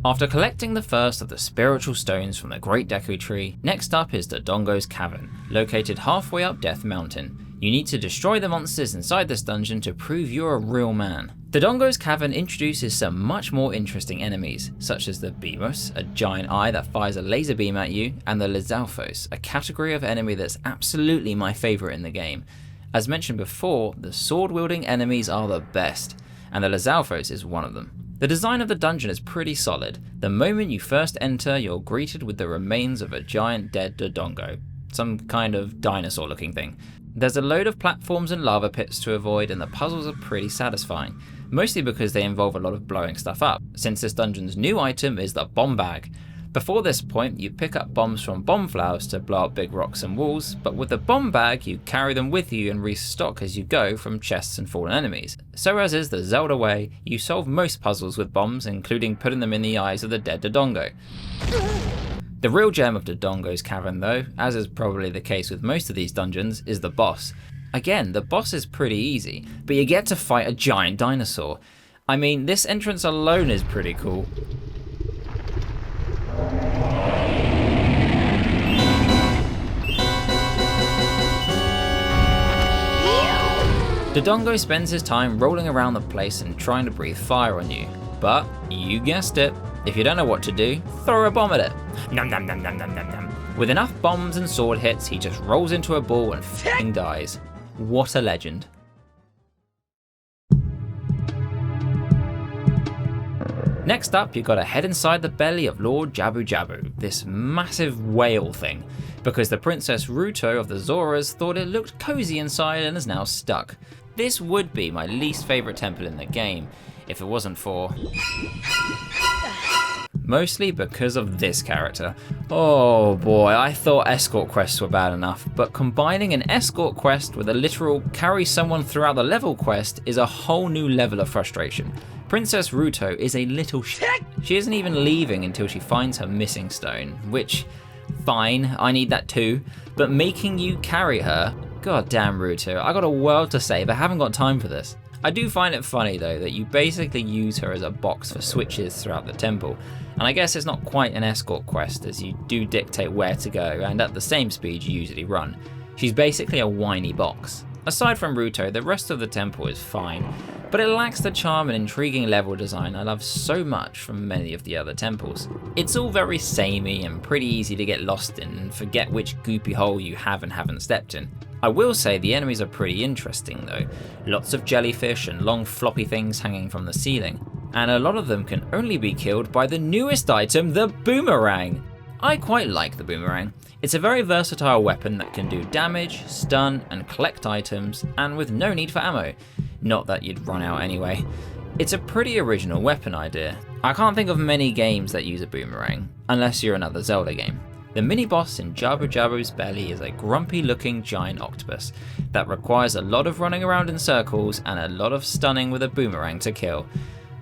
S1: After collecting the first of the spiritual stones from the Great Deku Tree, next up is Dodongo's Cavern, located halfway up Death Mountain. You need to destroy the monsters inside this dungeon to prove you're a real man. Dodongo's Cavern introduces some much more interesting enemies, such as the Beamos, a giant eye that fires a laser beam at you, and the Lizalfos, a category of enemy that's absolutely my favourite in the game. As mentioned before, the sword-wielding enemies are the best, and the Lizalfos is one of them. The design of the dungeon is pretty solid. The moment you first enter, you're greeted with the remains of a giant dead Dodongo, some kind of dinosaur looking thing. There's a load of platforms and lava pits to avoid, and the puzzles are pretty satisfying, mostly because they involve a lot of blowing stuff up, since this dungeon's new item is the bomb bag. Before this point, you pick up bombs from bomb flowers to blow up big rocks and walls, but with the bomb bag, you carry them with you and restock as you go from chests and fallen enemies. So as is the Zelda way, you solve most puzzles with bombs, including putting them in the eyes of the dead Dodongo. The real gem of Dodongo's Cavern though, as is probably the case with most of these dungeons, is the boss. Again, the boss is pretty easy, but you get to fight a giant dinosaur. I mean, this entrance alone is pretty cool. Dodongo spends his time rolling around the place and trying to breathe fire on you. But, you guessed it, if you don't know what to do, throw a bomb at it. Nom nom nom nom nom nom nom. With enough bombs and sword hits, he just rolls into a ball and f***ing dies. What a legend. Next up, you gotta head inside the belly of Lord Jabu Jabu, this massive whale thing, because the Princess Ruto of the Zoras thought it looked cozy inside and is now stuck. This would be my least favourite temple in the game, if it wasn't for... mostly because of this character. Oh boy, I thought escort quests were bad enough, but combining an escort quest with a literal carry someone throughout the level quest is a whole new level of frustration. Princess Ruto is a little shit. She isn't even leaving until she finds her missing stone, which, fine, I need that too, but making you carry her, god damn Ruto, I got a world to say but haven't got time for this. I do find it funny though that you basically use her as a box for switches throughout the temple, and I guess it's not quite an escort quest as you do dictate where to go and at the same speed you usually run. She's basically a whiny box. Aside from Ruto, the rest of the temple is fine, but it lacks the charm and intriguing level design I love so much from many of the other temples. It's all very samey and pretty easy to get lost in and forget which goopy hole you have and haven't stepped in. I will say the enemies are pretty interesting though, lots of jellyfish and long floppy things hanging from the ceiling, and a lot of them can only be killed by the newest item, the boomerang. I quite like the boomerang. It's a very versatile weapon that can do damage, stun, and collect items, and with no need for ammo. Not that you'd run out anyway. It's a pretty original weapon idea. I can't think of many games that use a boomerang, unless you're another Zelda game. The mini-boss in Jabu Jabu's belly is a grumpy-looking giant octopus that requires a lot of running around in circles and a lot of stunning with a boomerang to kill.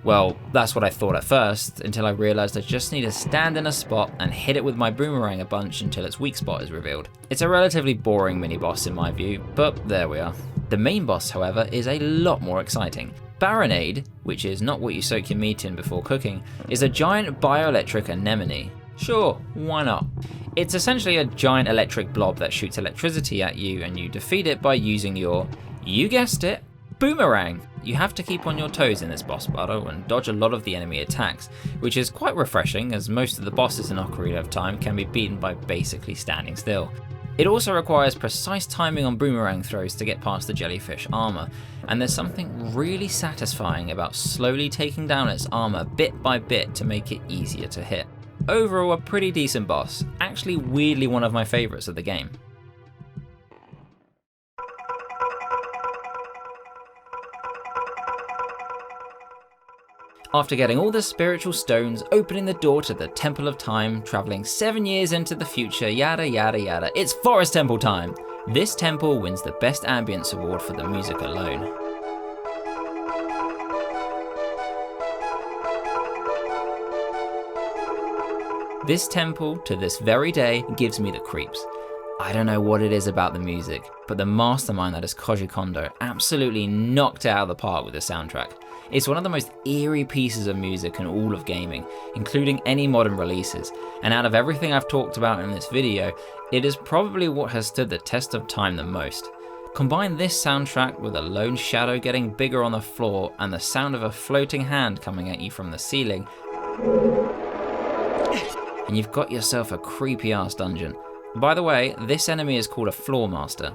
S1: Well, that's what I thought at first, until I realised I just need to stand in a spot and hit it with my boomerang a bunch until its weak spot is revealed. It's a relatively boring mini-boss in my view, but there we are. The main boss, however, is a lot more exciting. Baronade, which is not what you soak your meat in before cooking, is a giant bioelectric anemone. Sure, why not? It's essentially a giant electric blob that shoots electricity at you and you defeat it by using your, you guessed it, boomerang. You have to keep on your toes in this boss battle and dodge a lot of the enemy attacks, which is quite refreshing as most of the bosses in Ocarina of Time can be beaten by basically standing still. It also requires precise timing on boomerang throws to get past the jellyfish armor, and there's something really satisfying about slowly taking down its armor bit by bit to make it easier to hit. Overall, a pretty decent boss, actually weirdly one of my favourites of the game. After getting all the spiritual stones, opening the door to the Temple of Time, travelling 7 years into the future, yada yada yada, it's Forest Temple time! This temple wins the Best Ambience Award for the music alone. This temple, to this very day, gives me the creeps. I don't know what it is about the music, but the mastermind that is Koji Kondo absolutely knocked it out of the park with the soundtrack. It's one of the most eerie pieces of music in all of gaming, including any modern releases, and out of everything I've talked about in this video, it is probably what has stood the test of time the most. Combine this soundtrack with a lone shadow getting bigger on the floor and the sound of a floating hand coming at you from the ceiling, and you've got yourself a creepy ass dungeon. By the way, this enemy is called a Floor Master,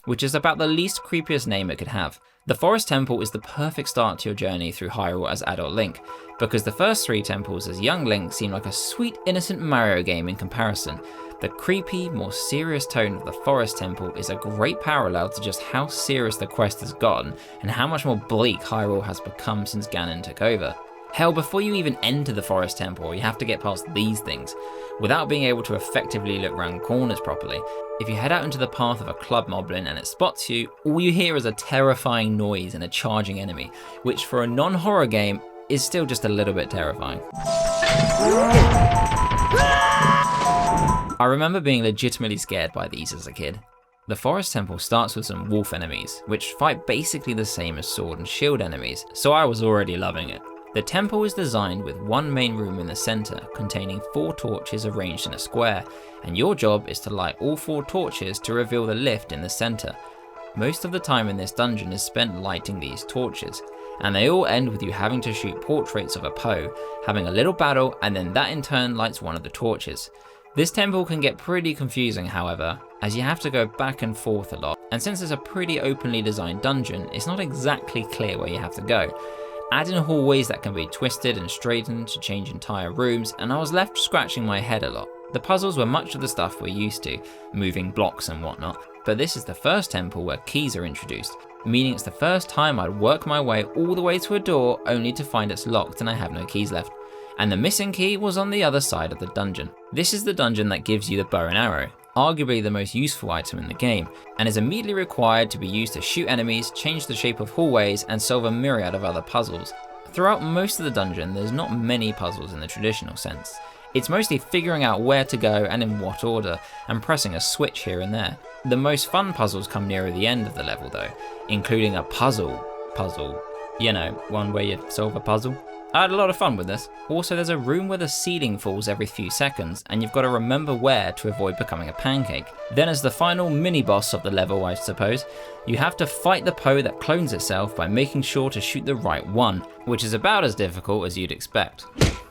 S1: which is about the least creepiest name it could have. The Forest Temple is the perfect start to your journey through Hyrule as adult Link, because the first 3 temples as young Link seem like a sweet innocent Mario game in comparison. The creepy, more serious tone of the Forest Temple is a great parallel to just how serious the quest has gotten and how much more bleak Hyrule has become since Ganon took over. Hell, before you even enter the Forest Temple, you have to get past these things without being able to effectively look around corners properly. If you head out into the path of a club moblin and it spots you, all you hear is a terrifying noise and a charging enemy, which for a non-horror game is still just a little bit terrifying. I remember being legitimately scared by these as a kid. The Forest Temple starts with some wolf enemies, which fight basically the same as sword and shield enemies, so I was already loving it. The temple is designed with one main room in the center containing 4 torches arranged in a square, and your job is to light all 4 torches to reveal the lift in the center. Most of the time in this dungeon is spent lighting these torches, and they all end with you having to shoot portraits of a Poe, having a little battle, and then that in turn lights one of the torches. This temple can get pretty confusing, however, as you have to go back and forth a lot, and since it's a pretty openly designed dungeon, it's not exactly clear where you have to go. Add in hallways that can be twisted and straightened to change entire rooms, and I was left scratching my head a lot. The puzzles were much of the stuff we're used to, moving blocks and whatnot, but this is the first temple where keys are introduced, meaning it's the first time I'd work my way all the way to a door only to find it's locked and I have no keys left. And the missing key was on the other side of the dungeon. This is the dungeon that gives you the bow and arrow, arguably the most useful item in the game, and is immediately required to be used to shoot enemies, change the shape of hallways, and solve a myriad of other puzzles. Throughout most of the dungeon, there's not many puzzles in the traditional sense. It's mostly figuring out where to go and in what order, and pressing a switch here and there. The most fun puzzles come nearer the end of the level though, including a puzzle. You know, one where you solve a puzzle. I had a lot of fun with this. Also, there's a room where the ceiling falls every few seconds, and you've got to remember where to avoid becoming a pancake. Then as the final mini-boss of the level, I suppose, you have to fight the Poe that clones itself by making sure to shoot the right one, which is about as difficult as you'd expect.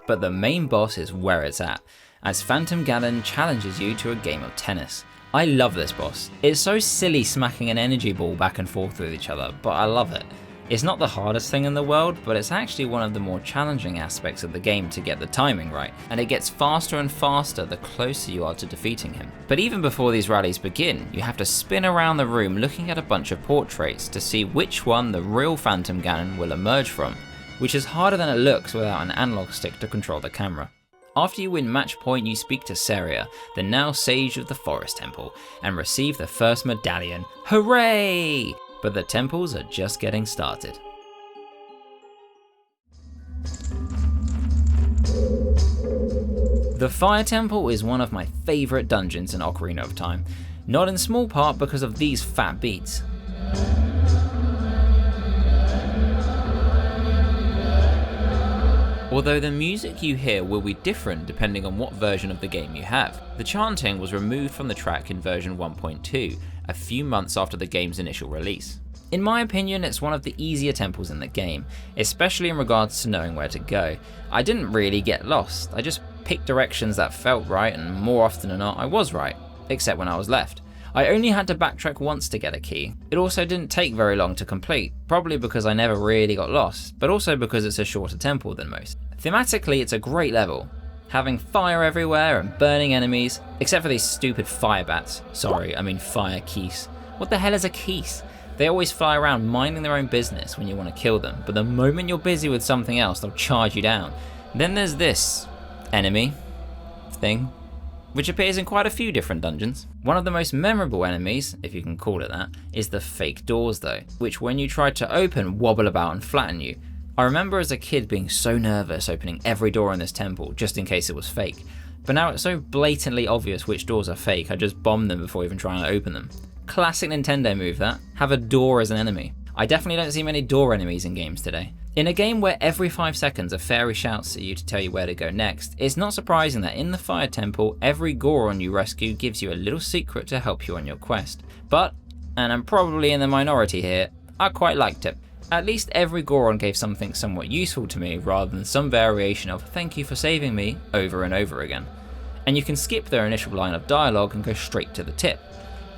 S1: But the main boss is where it's at, as Phantom Ganon challenges you to a game of tennis. I love this boss. It's so silly smacking an energy ball back and forth with each other, but I love it. It's not the hardest thing in the world, but it's actually one of the more challenging aspects of the game to get the timing right, and it gets faster and faster the closer you are to defeating him. But even before these rallies begin, you have to spin around the room looking at a bunch of portraits to see which one the real Phantom Ganon will emerge from, which is harder than it looks without an analog stick to control the camera. After you win match point, you speak to Saria, the now sage of the Forest Temple, and receive the first medallion. Hooray! But the temples are just getting started. The Fire Temple is one of my favourite dungeons in Ocarina of Time, not in small part because of these fat beats. Although the music you hear will be different depending on what version of the game you have. The chanting was removed from the track in version 1.2, a few months after the game's initial release. In my opinion, it's one of the easier temples in the game, especially in regards to knowing where to go. I didn't really get lost, I just picked directions that felt right, and more often than not I was right, except when I was left. I only had to backtrack once to get a key. It also didn't take very long to complete, probably because I never really got lost, but also because it's a shorter temple than most. Thematically, it's a great level, having fire everywhere and burning enemies, except for these stupid fire bats. Sorry, I mean fire keese. What the hell is a keese? They always fly around minding their own business when you want to kill them, but the moment you're busy with something else, they'll charge you down. Then there's this enemy thing, which appears in quite a few different dungeons. One of the most memorable enemies, if you can call it that, is the fake doors though, which when you try to open wobble about and flatten you. I remember as a kid being so nervous opening every door in this temple just in case it was fake, but now it's so blatantly obvious which doors are fake I just bomb them before even trying to open them. Classic Nintendo move that, have a door as an enemy. I definitely don't see many door enemies in games today. In a game where every 5 seconds a fairy shouts at you to tell you where to go next, it's not surprising that in the Fire Temple, every Goron you rescue gives you a little secret to help you on your quest. But, and I'm probably in the minority here, I quite liked it. At least every Goron gave something somewhat useful to me rather than some variation of "thank you for saving me" over and over again. And you can skip their initial line of dialogue and go straight to the tip.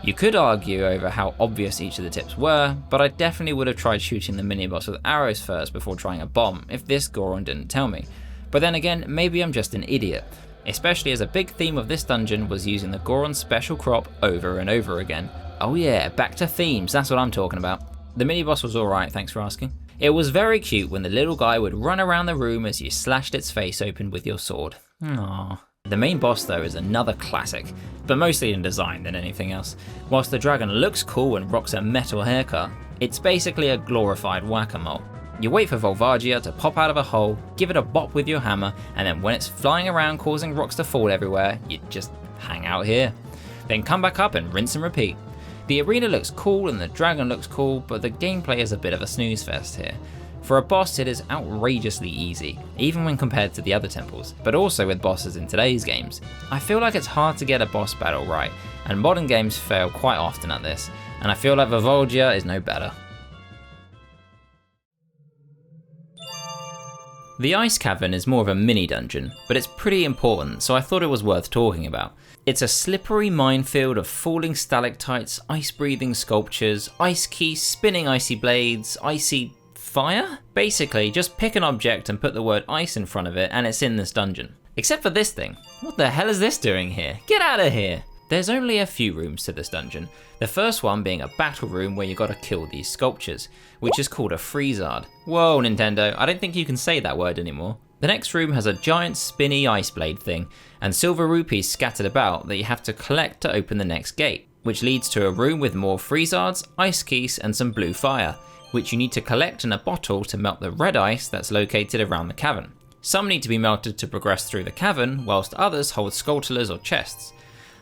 S1: You could argue over how obvious each of the tips were, but I definitely would have tried shooting the mini-boss with arrows first before trying a bomb if this Goron didn't tell me. But then again, maybe I'm just an idiot, especially as a big theme of this dungeon was using the Goron special crop over and over again. Oh yeah, back to themes, that's what I'm talking about. The mini-boss was alright, thanks for asking. It was very cute when the little guy would run around the room as you slashed its face open with your sword. Aww. The main boss though is another classic, but mostly in design than anything else. Whilst the dragon looks cool and rocks a metal haircut, it's basically a glorified whack-a-mole. You wait for Volvagia to pop out of a hole, give it a bop with your hammer, and then when it's flying around causing rocks to fall everywhere, you just hang out here. Then come back up and rinse and repeat. The arena looks cool and the dragon looks cool, but the gameplay is a bit of a snooze fest here. For a boss, it is outrageously easy, even when compared to the other temples, but also with bosses in today's games. I feel like it's hard to get a boss battle right, and modern games fail quite often at this, and I feel like Volvagia is no better. The Ice Cavern is more of a mini dungeon, but it's pretty important, so I thought it was worth talking about. It's a slippery minefield of falling stalactites, ice-breathing sculptures, ice keys, spinning icy blades, icy fire? Basically, just pick an object and put the word ice in front of it and it's in this dungeon. Except for this thing. What the hell is this doing here? Get out of here! There's only a few rooms to this dungeon. The first one being a battle room where you gotta kill these sculptures, which is called a Freezard. Whoa, Nintendo, I don't think you can say that word anymore. The next room has a giant spinny ice blade thing, and silver rupees scattered about that you have to collect to open the next gate, which leads to a room with more Freezards, ice keys, and some blue fire, which you need to collect in a bottle to melt the red ice that's located around the cavern. Some need to be melted to progress through the cavern, whilst others hold skulltulas or chests.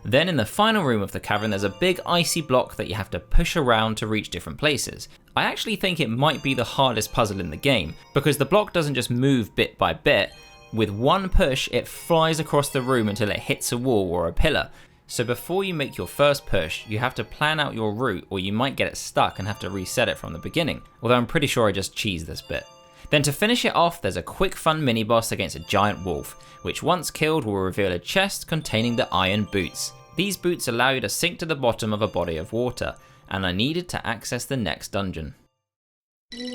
S1: Then in the final room of the cavern there's a big icy block that you have to push around to reach different places. I actually think it might be the hardest puzzle in the game, because the block doesn't just move bit by bit. With one push it flies across the room until it hits a wall or a pillar. So before you make your first push, you have to plan out your route or you might get it stuck and have to reset it from the beginning, although I'm pretty sure I just cheesed this bit. Then to finish it off, there's a quick fun mini boss against a giant wolf, which once killed will reveal a chest containing the iron boots. These boots allow you to sink to the bottom of a body of water, and are needed to access the next dungeon. You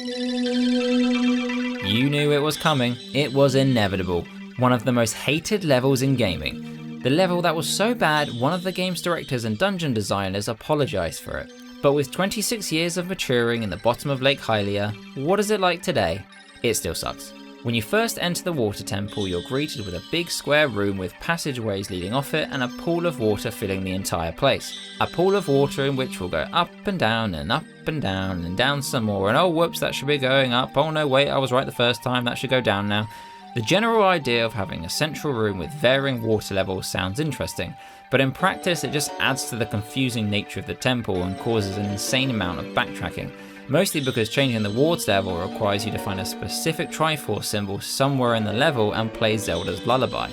S1: knew it was coming, it was inevitable. One of the most hated levels in gaming. The level that was so bad, one of the game's directors and dungeon designers apologised for it. But with 26 years of maturing in the bottom of Lake Hylia, what is it like today? It still sucks. When you first enter the water temple, you're greeted with a big square room with passageways leading off it and a pool of water filling the entire place. A pool of water in which will go up and down and up and down and down some more, and oh whoops, that should be going up, oh no wait, I was right the first time, that should go down now. The general idea of having a central room with varying water levels sounds interesting, but in practice it just adds to the confusing nature of the temple and causes an insane amount of backtracking, mostly because changing the water level requires you to find a specific Triforce symbol somewhere in the level and play Zelda's Lullaby.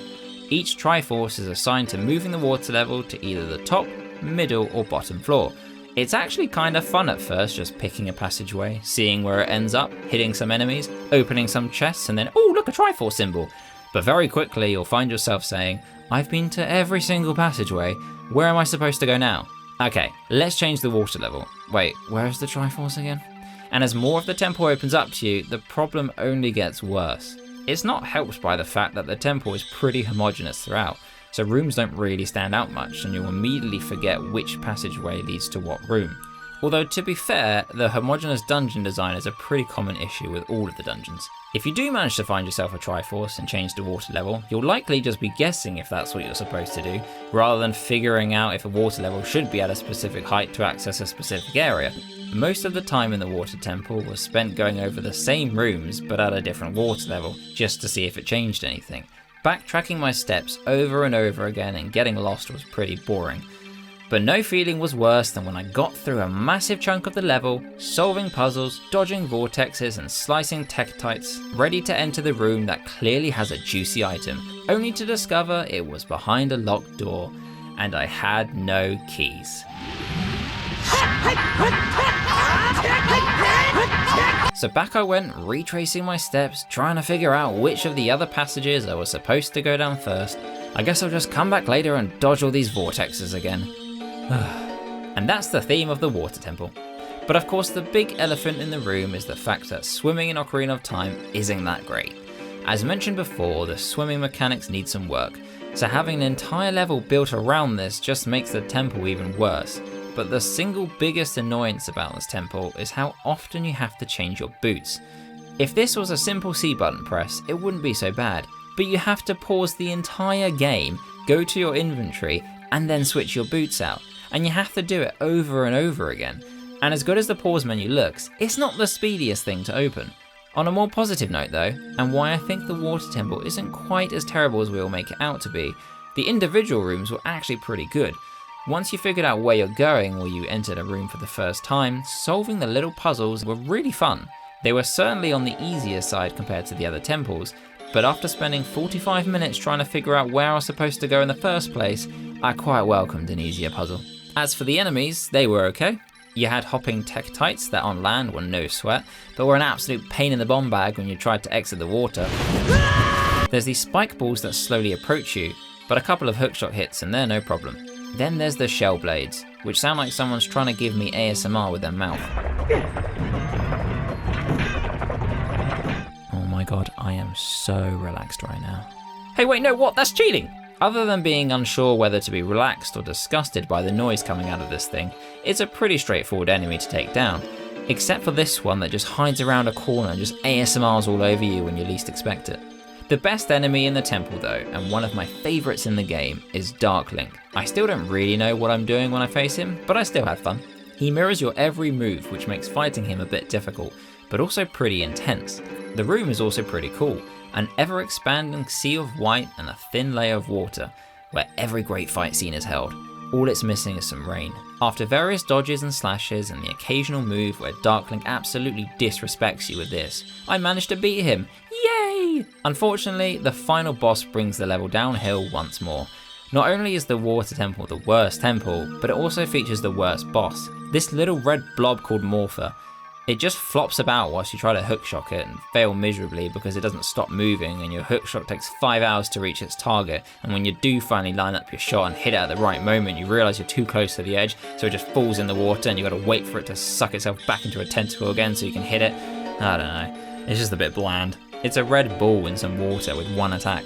S1: Each Triforce is assigned to moving the water level to either the top, middle or bottom floor. It's actually kind of fun at first, just picking a passageway, seeing where it ends up, hitting some enemies, opening some chests, and then, oh look, a Triforce symbol. But very quickly you'll find yourself saying, I've been to every single passageway, where am I supposed to go now? Okay, let's change the water level. Wait, where's the Triforce again? And as more of the temple opens up to you, the problem only gets worse. It's not helped by the fact that the temple is pretty homogeneous throughout, so rooms don't really stand out much and you'll immediately forget which passageway leads to what room. Although to be fair, the homogeneous dungeon design is a pretty common issue with all of the dungeons. If you do manage to find yourself a Triforce and change the water level, you'll likely just be guessing if that's what you're supposed to do, rather than figuring out if a water level should be at a specific height to access a specific area. Most of the time in the water temple was spent going over the same rooms but at a different water level, just to see if it changed anything. Backtracking my steps over and over again and getting lost was pretty boring. But no feeling was worse than when I got through a massive chunk of the level, solving puzzles, dodging vortexes and slicing tektites, ready to enter the room that clearly has a juicy item, only to discover it was behind a locked door, and I had no keys. So back I went, retracing my steps, trying to figure out which of the other passages I was supposed to go down first. I guess I'll just come back later and dodge all these vortexes again. And that's the theme of the water temple. But of course the big elephant in the room is the fact that swimming in Ocarina of Time isn't that great. As mentioned before, the swimming mechanics need some work, so having an entire level built around this just makes the temple even worse. But the single biggest annoyance about this temple is how often you have to change your boots. If this was a simple C button press, it wouldn't be so bad, but you have to pause the entire game, go to your inventory, and then switch your boots out, and you have to do it over and over again. And as good as the pause menu looks, it's not the speediest thing to open. On a more positive note though, and why I think the water temple isn't quite as terrible as we all make it out to be, the individual rooms were actually pretty good. Once you figured out where you're going or you entered a room for the first time, solving the little puzzles were really fun. They were certainly on the easier side compared to the other temples, but after spending 45 minutes trying to figure out where I was supposed to go in the first place, I quite welcomed an easier puzzle. As for the enemies, they were okay. You had hopping tektites that on land were no sweat, but were an absolute pain in the bomb bag when you tried to exit the water. There's these spike balls that slowly approach you, but a couple of hookshot hits and they're no problem. Then there's the shell blades, which sound like someone's trying to give me ASMR with their mouth. Oh my god, I am so relaxed right now. Hey wait, no, what? That's cheating! Other than being unsure whether to be relaxed or disgusted by the noise coming out of this thing, it's a pretty straightforward enemy to take down. Except for this one that just hides around a corner and just ASMRs all over you when you least expect it. The best enemy in the temple though, and one of my favourites in the game, is Dark Link. I still don't really know what I'm doing when I face him, but I still had fun. He mirrors your every move, which makes fighting him a bit difficult, but also pretty intense. The room is also pretty cool, an ever-expanding sea of white and a thin layer of water, where every great fight scene is held. All it's missing is some rain. After various dodges and slashes and the occasional move where Dark Link absolutely disrespects you with this, I managed to beat him. Yay! Unfortunately, the final boss brings the level downhill once more. Not only is the water temple the worst temple, but it also features the worst boss, this little red blob called Morpher. It just flops about whilst you try to hookshot it and fail miserably because it doesn't stop moving, and your hookshot takes 5 hours to reach its target, and when you do finally line up your shot and hit it at the right moment, you realise you're too close to the edge, so it just falls in the water and you've got to wait for it to suck itself back into a tentacle again so you can hit it. I don't know, it's just a bit bland. It's a red ball in some water with one attack.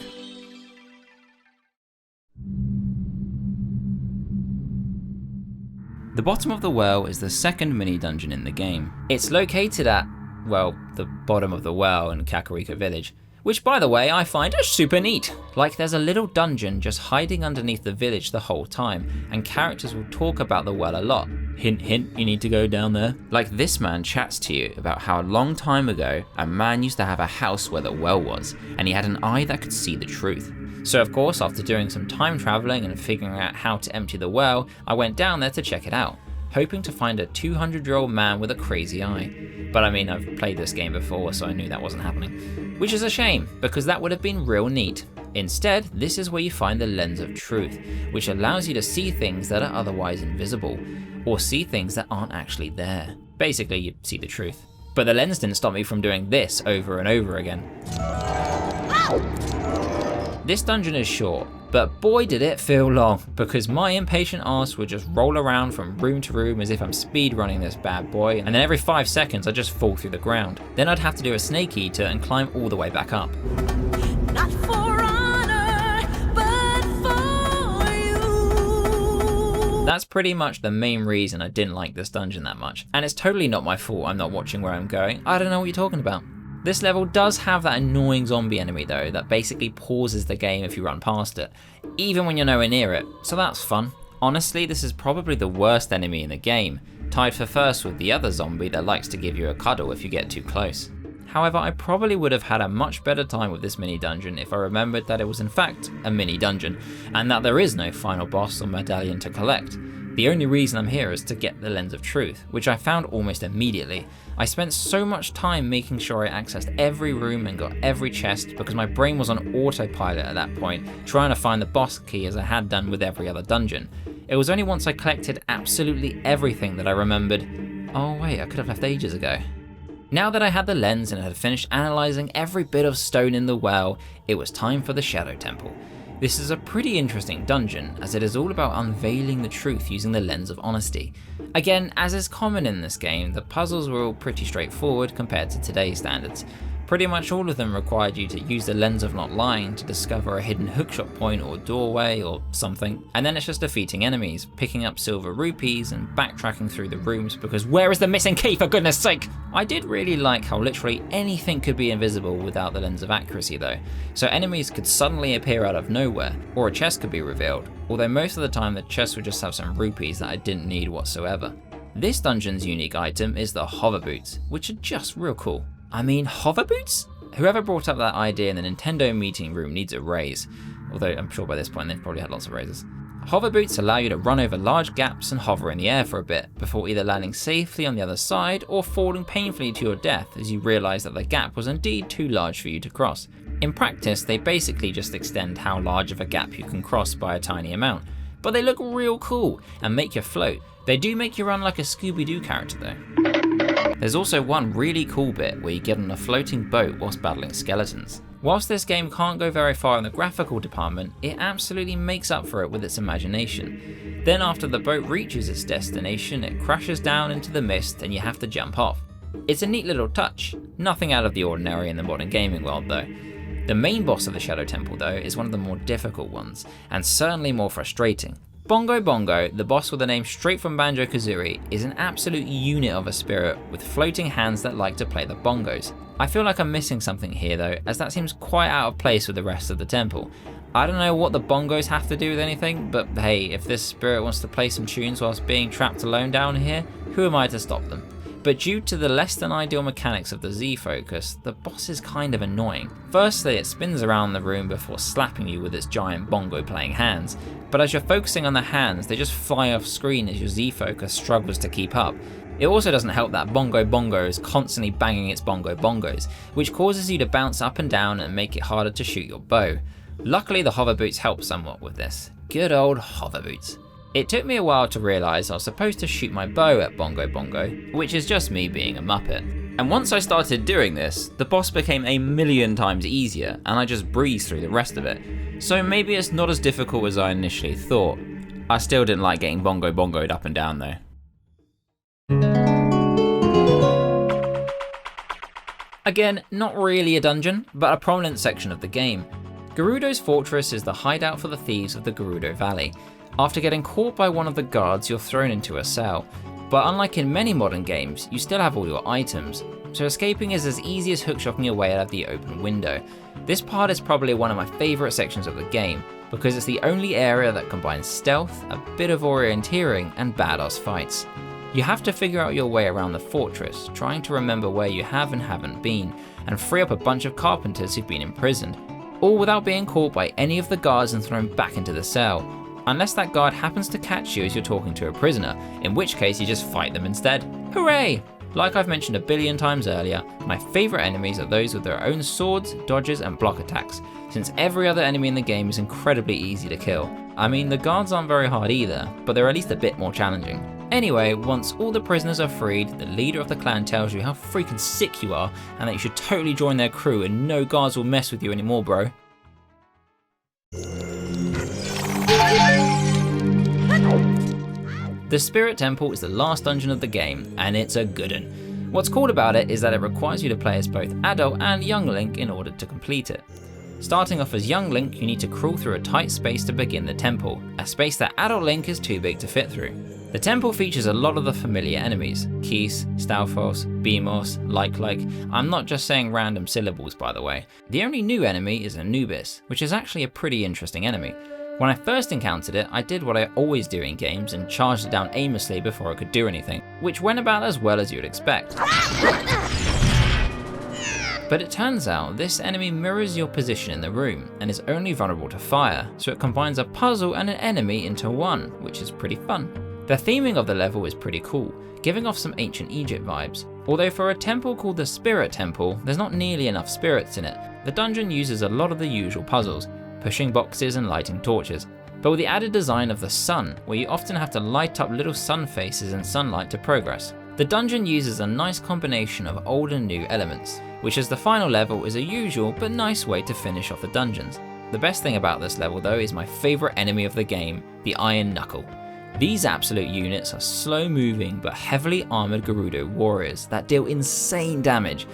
S1: The bottom of the well is the second mini dungeon in the game. It's located at, well, the bottom of the well in Kakariko Village, which by the way I find super neat. Like there's a little dungeon just hiding underneath the village the whole time, and characters will talk about the well a lot. Hint hint, you need to go down there. Like this man chats to you about how a long time ago a man used to have a house where the well was, and he had an eye that could see the truth. So of course, after doing some time traveling and figuring out how to empty the well, I went down there to check it out, hoping to find a 200-year-old man with a crazy eye. But I mean, I've played this game before, so I knew that wasn't happening. Which is a shame, because that would have been real neat. Instead, this is where you find the lens of truth, which allows you to see things that are otherwise invisible, or see things that aren't actually there. Basically, you see the truth. But the lens didn't stop me from doing this over and over again. This dungeon is short, but boy did it feel long, because my impatient arse would just roll around from room to room as if I'm speedrunning this bad boy, and then every 5 seconds I'd just fall through the ground. Then I'd have to do a snake eater and climb all the way back up. Not for honor, but for you. That's pretty much the main reason I didn't like this dungeon that much, and it's totally not my fault I'm not watching where I'm going. I don't know what you're talking about. This level does have that annoying zombie enemy though, that basically pauses the game if you run past it, even when you're nowhere near it, so that's fun. Honestly, this is probably the worst enemy in the game, tied for first with the other zombie that likes to give you a cuddle if you get too close. However, I probably would have had a much better time with this mini dungeon if I remembered that it was in fact a mini dungeon, and that there is no final boss or medallion to collect. The only reason I'm here is to get the Lens of Truth, which I found almost immediately. I spent so much time making sure I accessed every room and got every chest because my brain was on autopilot at that point, trying to find the boss key as I had done with every other dungeon. It was only once I collected absolutely everything that I remembered, oh wait, I could have left ages ago. Now that I had the lens and had finished analysing every bit of stone in the well, it was time for the Shadow Temple. This is a pretty interesting dungeon, as it is all about unveiling the truth using the lens of honesty. Again, as is common in this game, the puzzles were all pretty straightforward compared to today's standards. Pretty much all of them required you to use the lens of not lying to discover a hidden hookshot point or doorway or something, and then it's just defeating enemies, picking up silver rupees and backtracking through the rooms because where is the missing key, for goodness sake? I did really like how literally anything could be invisible without the lens of accuracy though, so enemies could suddenly appear out of nowhere, or a chest could be revealed, although most of the time the chest would just have some rupees that I didn't need whatsoever. This dungeon's unique item is the hover boots, which are just real cool. I mean, hover boots? Whoever brought up that idea in the Nintendo meeting room needs a raise, although I'm sure by this point they've probably had lots of raises. Hover boots allow you to run over large gaps and hover in the air for a bit, before either landing safely on the other side or falling painfully to your death as you realise that the gap was indeed too large for you to cross. In practice, they basically just extend how large of a gap you can cross by a tiny amount, but they look real cool and make you float. They do make you run like a Scooby-Doo character though. There's also one really cool bit where you get on a floating boat whilst battling skeletons. Whilst this game can't go very far in the graphical department, it absolutely makes up for it with its imagination. Then after the boat reaches its destination, it crashes down into the mist and you have to jump off. It's a neat little touch, nothing out of the ordinary in the modern gaming world though. The main boss of the Shadow Temple though is one of the more difficult ones, and certainly more frustrating. Bongo Bongo, the boss with a name straight from Banjo-Kazooie, is an absolute unit of a spirit with floating hands that like to play the bongos. I feel like I'm missing something here though, as that seems quite out of place with the rest of the temple. I don't know what the bongos have to do with anything, but hey, if this spirit wants to play some tunes whilst being trapped alone down here, who am I to stop them? But due to the less than ideal mechanics of the Z focus, the boss is kind of annoying. Firstly, it spins around the room before slapping you with its giant bongo playing hands, but as you're focusing on the hands, they just fly off screen as your Z focus struggles to keep up. It also doesn't help that Bongo Bongo is constantly banging its bongo bongos, which causes you to bounce up and down and make it harder to shoot your bow. Luckily the hover boots help somewhat with this. Good old hover boots. It took me a while to realise I was supposed to shoot my bow at Bongo Bongo, which is just me being a muppet. And once I started doing this, the boss became a million times easier and I just breezed through the rest of it. So maybe it's not as difficult as I initially thought. I still didn't like getting Bongo Bongoed up and down though. Again, not really a dungeon, but a prominent section of the game. Gerudo's Fortress is the hideout for the thieves of the Gerudo Valley. After getting caught by one of the guards, you're thrown into a cell. But unlike in many modern games, you still have all your items, so escaping is as easy as hookshotting your way out of the open window. This part is probably one of my favourite sections of the game, because it's the only area that combines stealth, a bit of orienteering, and badass fights. You have to figure out your way around the fortress, trying to remember where you have and haven't been, and free up a bunch of carpenters who've been imprisoned, all without being caught by any of the guards and thrown back into the cell. Unless that guard happens to catch you as you're talking to a prisoner, in which case you just fight them instead. Hooray! Like I've mentioned a billion times earlier, my favourite enemies are those with their own swords, dodges and block attacks, since every other enemy in the game is incredibly easy to kill. I mean, the guards aren't very hard either, but they're at least a bit more challenging. Anyway, once all the prisoners are freed, the leader of the clan tells you how freaking sick you are and that you should totally join their crew and no guards will mess with you anymore, bro. The Spirit Temple is the last dungeon of the game, and it's a good one. What's cool about it is that it requires you to play as both adult and young Link in order to complete it. Starting off as young Link, you need to crawl through a tight space to begin the temple, a space that adult Link is too big to fit through. The temple features a lot of the familiar enemies, Keese, Stalfos, Beamos, Like. I'm not just saying random syllables by the way. The only new enemy is Anubis, which is actually a pretty interesting enemy. When I first encountered it, I did what I always do in games and charged it down aimlessly before it could do anything, which went about as well as you'd expect. But it turns out this enemy mirrors your position in the room and is only vulnerable to fire, so it combines a puzzle and an enemy into one, which is pretty fun. The theming of the level is pretty cool, giving off some ancient Egypt vibes. Although for a temple called the Spirit Temple, there's not nearly enough spirits in it. The dungeon uses a lot of the usual puzzles, pushing boxes and lighting torches, but with the added design of the sun, where you often have to light up little sun faces in sunlight to progress. The dungeon uses a nice combination of old and new elements, which as the final level is a usual but nice way to finish off the dungeons. The best thing about this level though is my favourite enemy of the game, the Iron Knuckle. These absolute units are slow moving but heavily armoured Gerudo warriors that deal insane damage.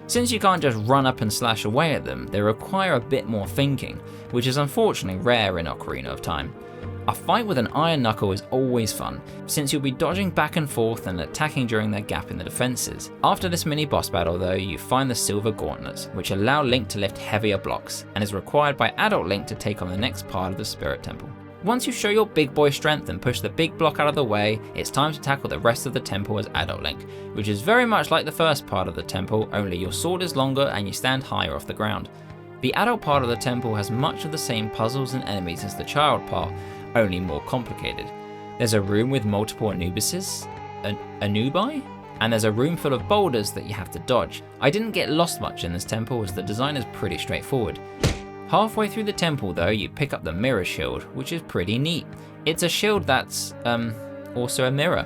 S1: Since you can't just run up and slash away at them, they require a bit more thinking, which is unfortunately rare in Ocarina of Time. A fight with an Iron Knuckle is always fun, since you'll be dodging back and forth and attacking during their gap in the defences. After this mini boss battle though, you find the Silver Gauntlets, which allow Link to lift heavier blocks, and is required by adult Link to take on the next part of the Spirit Temple. Once you show your big boy strength and push the big block out of the way, it's time to tackle the rest of the temple as adult Link, which is very much like the first part of the temple, only your sword is longer and you stand higher off the ground. The adult part of the temple has much of the same puzzles and enemies as the child part, only more complicated. There's a room with multiple Anubises, Anubi, and there's a room full of boulders that you have to dodge. I didn't get lost much in this temple as the design is pretty straightforward. Halfway through the temple though, you pick up the mirror shield, which is pretty neat. It's a shield that's, also a mirror.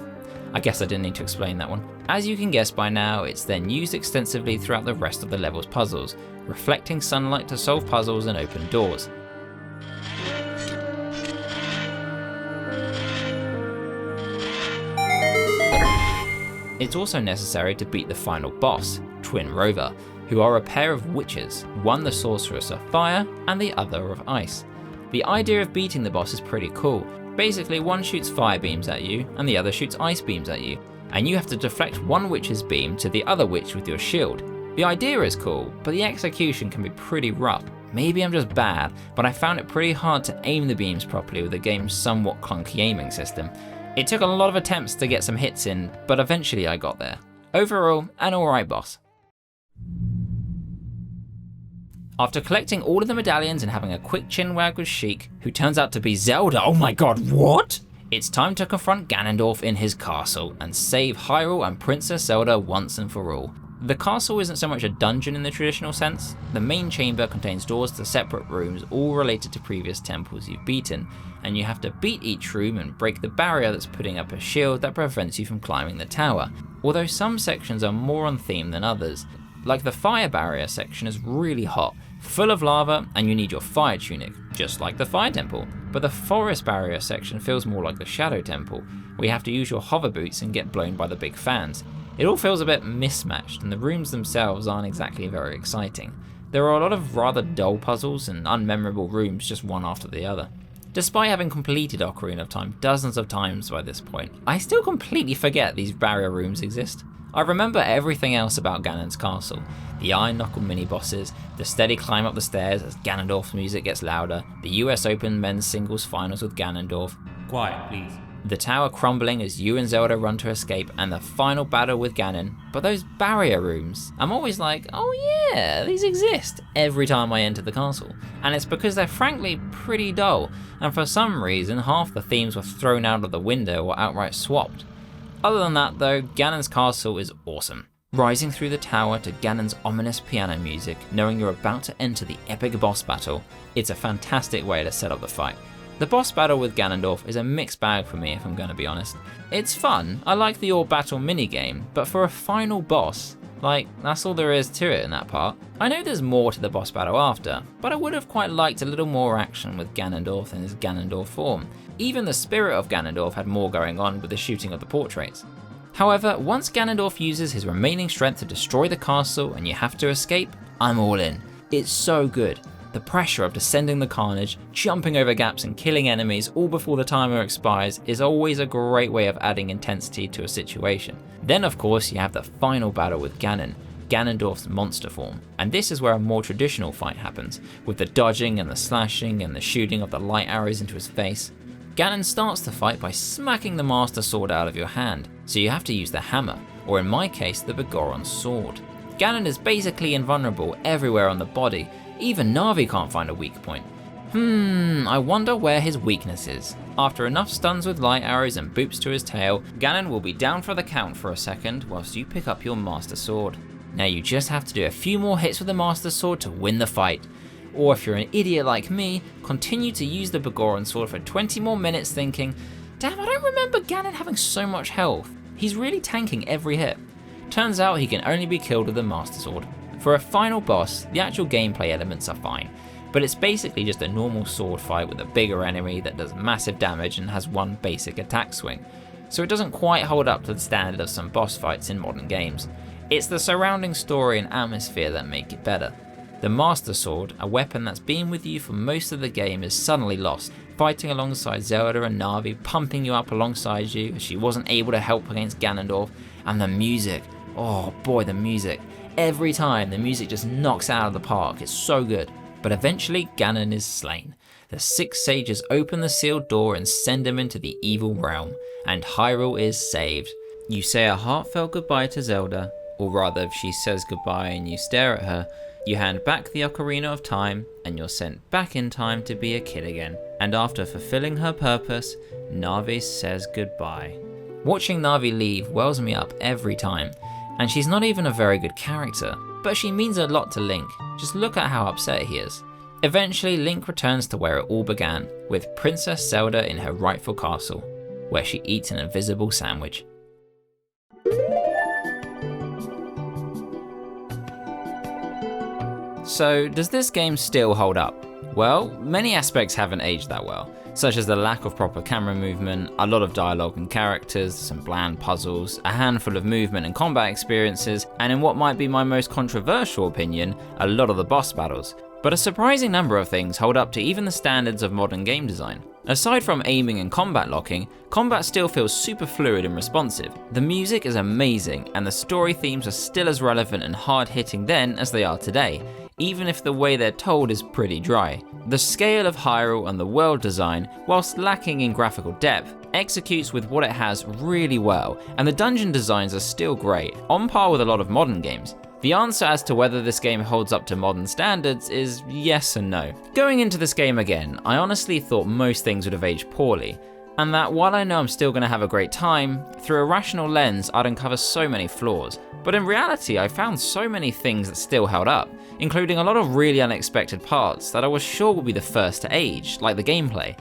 S1: I guess I didn't need to explain that one. As you can guess by now, it's then used extensively throughout the rest of the level's puzzles, reflecting sunlight to solve puzzles and open doors. It's also necessary to beat the final boss, Twin Rover, who are a pair of witches, one the sorceress of fire and the other of ice. The idea of beating the boss is pretty cool. Basically, one shoots fire beams at you and the other shoots ice beams at you, and you have to deflect one witch's beam to the other witch with your shield. The idea is cool, but the execution can be pretty rough. Maybe I'm just bad, but I found it pretty hard to aim the beams properly with the game's somewhat clunky aiming system. It took a lot of attempts to get some hits in, but eventually I got there. Overall, an alright boss. After collecting all of the medallions and having a quick chinwag with Sheik, who turns out to be Zelda, oh my god, what? It's time to confront Ganondorf in his castle and save Hyrule and Princess Zelda once and for all. The castle isn't so much a dungeon in the traditional sense. The main chamber contains doors to separate rooms all related to previous temples you've beaten, and you have to beat each room and break the barrier that's putting up a shield that prevents you from climbing the tower, although some sections are more on theme than others. Like the fire barrier section is really hot, full of lava, and you need your fire tunic, just like the fire temple. But the forest barrier section feels more like the shadow temple, where you have to use your hover boots and get blown by the big fans. It all feels a bit mismatched, and the rooms themselves aren't exactly very exciting. There are a lot of rather dull puzzles and unmemorable rooms just one after the other. Despite having completed Ocarina of Time dozens of times by this point, I still completely forget these barrier rooms exist. I remember everything else about Ganon's castle, the Iron Knuckle mini-bosses, the steady climb up the stairs as Ganondorf's music gets louder, the US Open men's singles finals with Ganondorf,
S2: Quiet, please.
S1: the tower crumbling as you and Zelda run to escape, and the final battle with Ganon. But those barrier rooms, I'm always like, oh yeah, these exist every time I enter the castle. And it's because they're frankly pretty dull, and for some reason half the themes were thrown out of the window or outright swapped. Other than that though, Ganon's castle is awesome. Rising through the tower to Ganon's ominous piano music, knowing you're about to enter the epic boss battle, it's a fantastic way to set up the fight. The boss battle with Ganondorf is a mixed bag for me if I'm going to be honest. It's fun, I like the all battle minigame, but for a final boss, that's all there is to it in that part. I know there's more to the boss battle after, but I would have quite liked a little more action with Ganondorf in his Ganondorf form. Even the spirit of Ganondorf had more going on with the shooting of the portraits. However, once Ganondorf uses his remaining strength to destroy the castle and you have to escape, I'm all in. It's so good. The pressure of descending the carnage, jumping over gaps and killing enemies all before the timer expires is always a great way of adding intensity to a situation. Then of course you have the final battle with Ganon, Ganondorf's monster form, and this is where a more traditional fight happens, with the dodging and the slashing and the shooting of the light arrows into his face. Ganon starts the fight by smacking the Master Sword out of your hand, so you have to use the hammer, or in my case the Begoron sword. Ganon is basically invulnerable everywhere on the body, even Navi can't find a weak point. I wonder where his weakness is. After enough stuns with light arrows and boops to his tail, Ganon will be down for the count for a second whilst you pick up your Master Sword. Now you just have to do a few more hits with the Master Sword to win the fight. Or if you're an idiot like me, continue to use the Begoran Sword for 20 more minutes thinking, damn, I don't remember Ganon having so much health. He's really tanking every hit. Turns out he can only be killed with the Master Sword. For a final boss, the actual gameplay elements are fine, but it's basically just a normal sword fight with a bigger enemy that does massive damage and has one basic attack swing. So it doesn't quite hold up to the standard of some boss fights in modern games. It's the surrounding story and atmosphere that make it better. The Master Sword, a weapon that's been with you for most of the game, is suddenly lost, fighting alongside Zelda and Navi, pumping you up alongside you as she wasn't able to help against Ganondorf, and the music, oh boy the music. Every time the music just knocks out of the park, it's so good. But eventually Ganon is slain. The 6 sages open the sealed door and send him into the evil realm, and Hyrule is saved. You say a heartfelt goodbye to Zelda, or rather if she says goodbye and you stare at her, you hand back the Ocarina of Time and you're sent back in time to be a kid again. And after fulfilling her purpose, Navi says goodbye. Watching Navi leave wells me up every time, and she's not even a very good character, but she means a lot to Link. Just look at how upset he is. Eventually Link returns to where it all began, with Princess Zelda in her rightful castle, where she eats an invisible sandwich. So does this game still hold up? Well, many aspects haven't aged that well, such as the lack of proper camera movement, a lot of dialogue and characters, some bland puzzles, a handful of movement and combat experiences, and in what might be my most controversial opinion, a lot of the boss battles. But a surprising number of things hold up to even the standards of modern game design. Aside from aiming and combat locking, combat still feels super fluid and responsive. The music is amazing, and the story themes are still as relevant and hard-hitting then as they are today, even if the way they're told is pretty dry. The scale of Hyrule and the world design, whilst lacking in graphical depth, executes with what it has really well, and the dungeon designs are still great, on par with a lot of modern games. The answer as to whether this game holds up to modern standards is yes and no. Going into this game again, I honestly thought most things would have aged poorly, and that while I know I'm still going to have a great time, through a rational lens I'd uncover so many flaws. But in reality I found so many things that still held up, including a lot of really unexpected parts that I was sure would be the first to age, like the gameplay.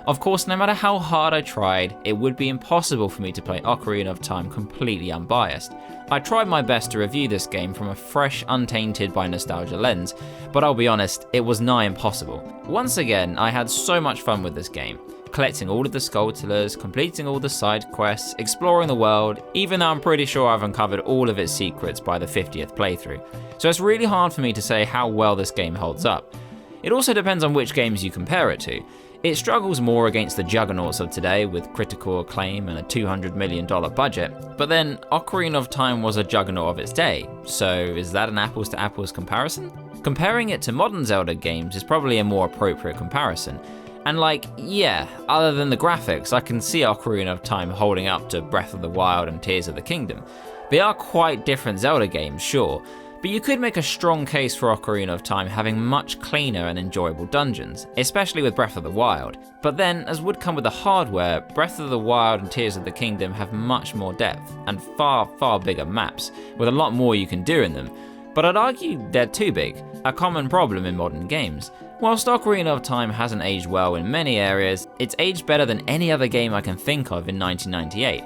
S1: Of course, no matter how hard I tried, it would be impossible for me to play Ocarina of Time completely unbiased. I tried my best to review this game from a fresh, untainted by nostalgia lens, but I'll be honest, it was nigh impossible. Once again, I had so much fun with this game, collecting all of the Skulltulas, completing all the side quests, exploring the world, even though I'm pretty sure I've uncovered all of its secrets by the 50th playthrough. So it's really hard for me to say how well this game holds up. It also depends on which games you compare it to. It struggles more against the juggernauts of today with critical acclaim and a $200 million budget, but then Ocarina of Time was a juggernaut of its day, so is that an apples to apples comparison? Comparing it to modern Zelda games is probably a more appropriate comparison. And yeah, other than the graphics, I can see Ocarina of Time holding up to Breath of the Wild and Tears of the Kingdom. They are quite different Zelda games, sure, but you could make a strong case for Ocarina of Time having much cleaner and enjoyable dungeons, especially with Breath of the Wild. But then, as would come with the hardware, Breath of the Wild and Tears of the Kingdom have much more depth, and far bigger maps, with a lot more you can do in them. But I'd argue they're too big, a common problem in modern games. Whilst Ocarina of Time hasn't aged well in many areas, it's aged better than any other game I can think of in 1998.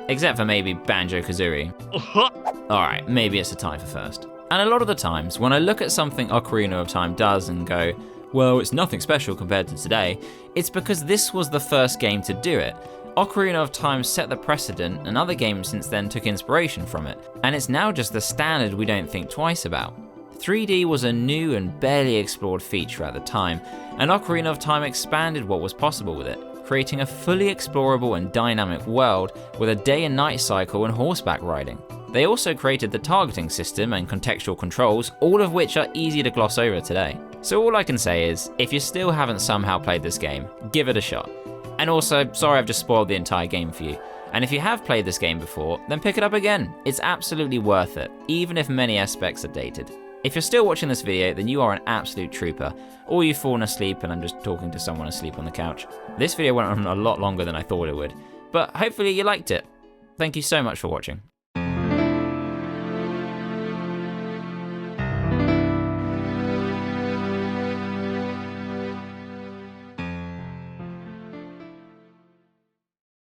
S1: Except for maybe Banjo-Kazooie. Alright, maybe it's a tie for first. And a lot of the times, when I look at something Ocarina of Time does and go, well, it's nothing special compared to today, it's because this was the first game to do it. Ocarina of Time set the precedent, and other games since then took inspiration from it, and it's now just the standard we don't think twice about. 3D was a new and barely explored feature at the time, and Ocarina of Time expanded what was possible with it, creating a fully explorable and dynamic world with a day and night cycle and horseback riding. They also created the targeting system and contextual controls, all of which are easy to gloss over today. So all I can say is, if you still haven't somehow played this game, give it a shot. And also, sorry I've just spoiled the entire game for you. And if you have played this game before, then pick it up again. It's absolutely worth it, even if many aspects are dated. If you're still watching this video, then you are an absolute trooper. Or you've fallen asleep and I'm just talking to someone asleep on the couch. This video went on a lot longer than I thought it would, but hopefully you liked it. Thank you so much for watching.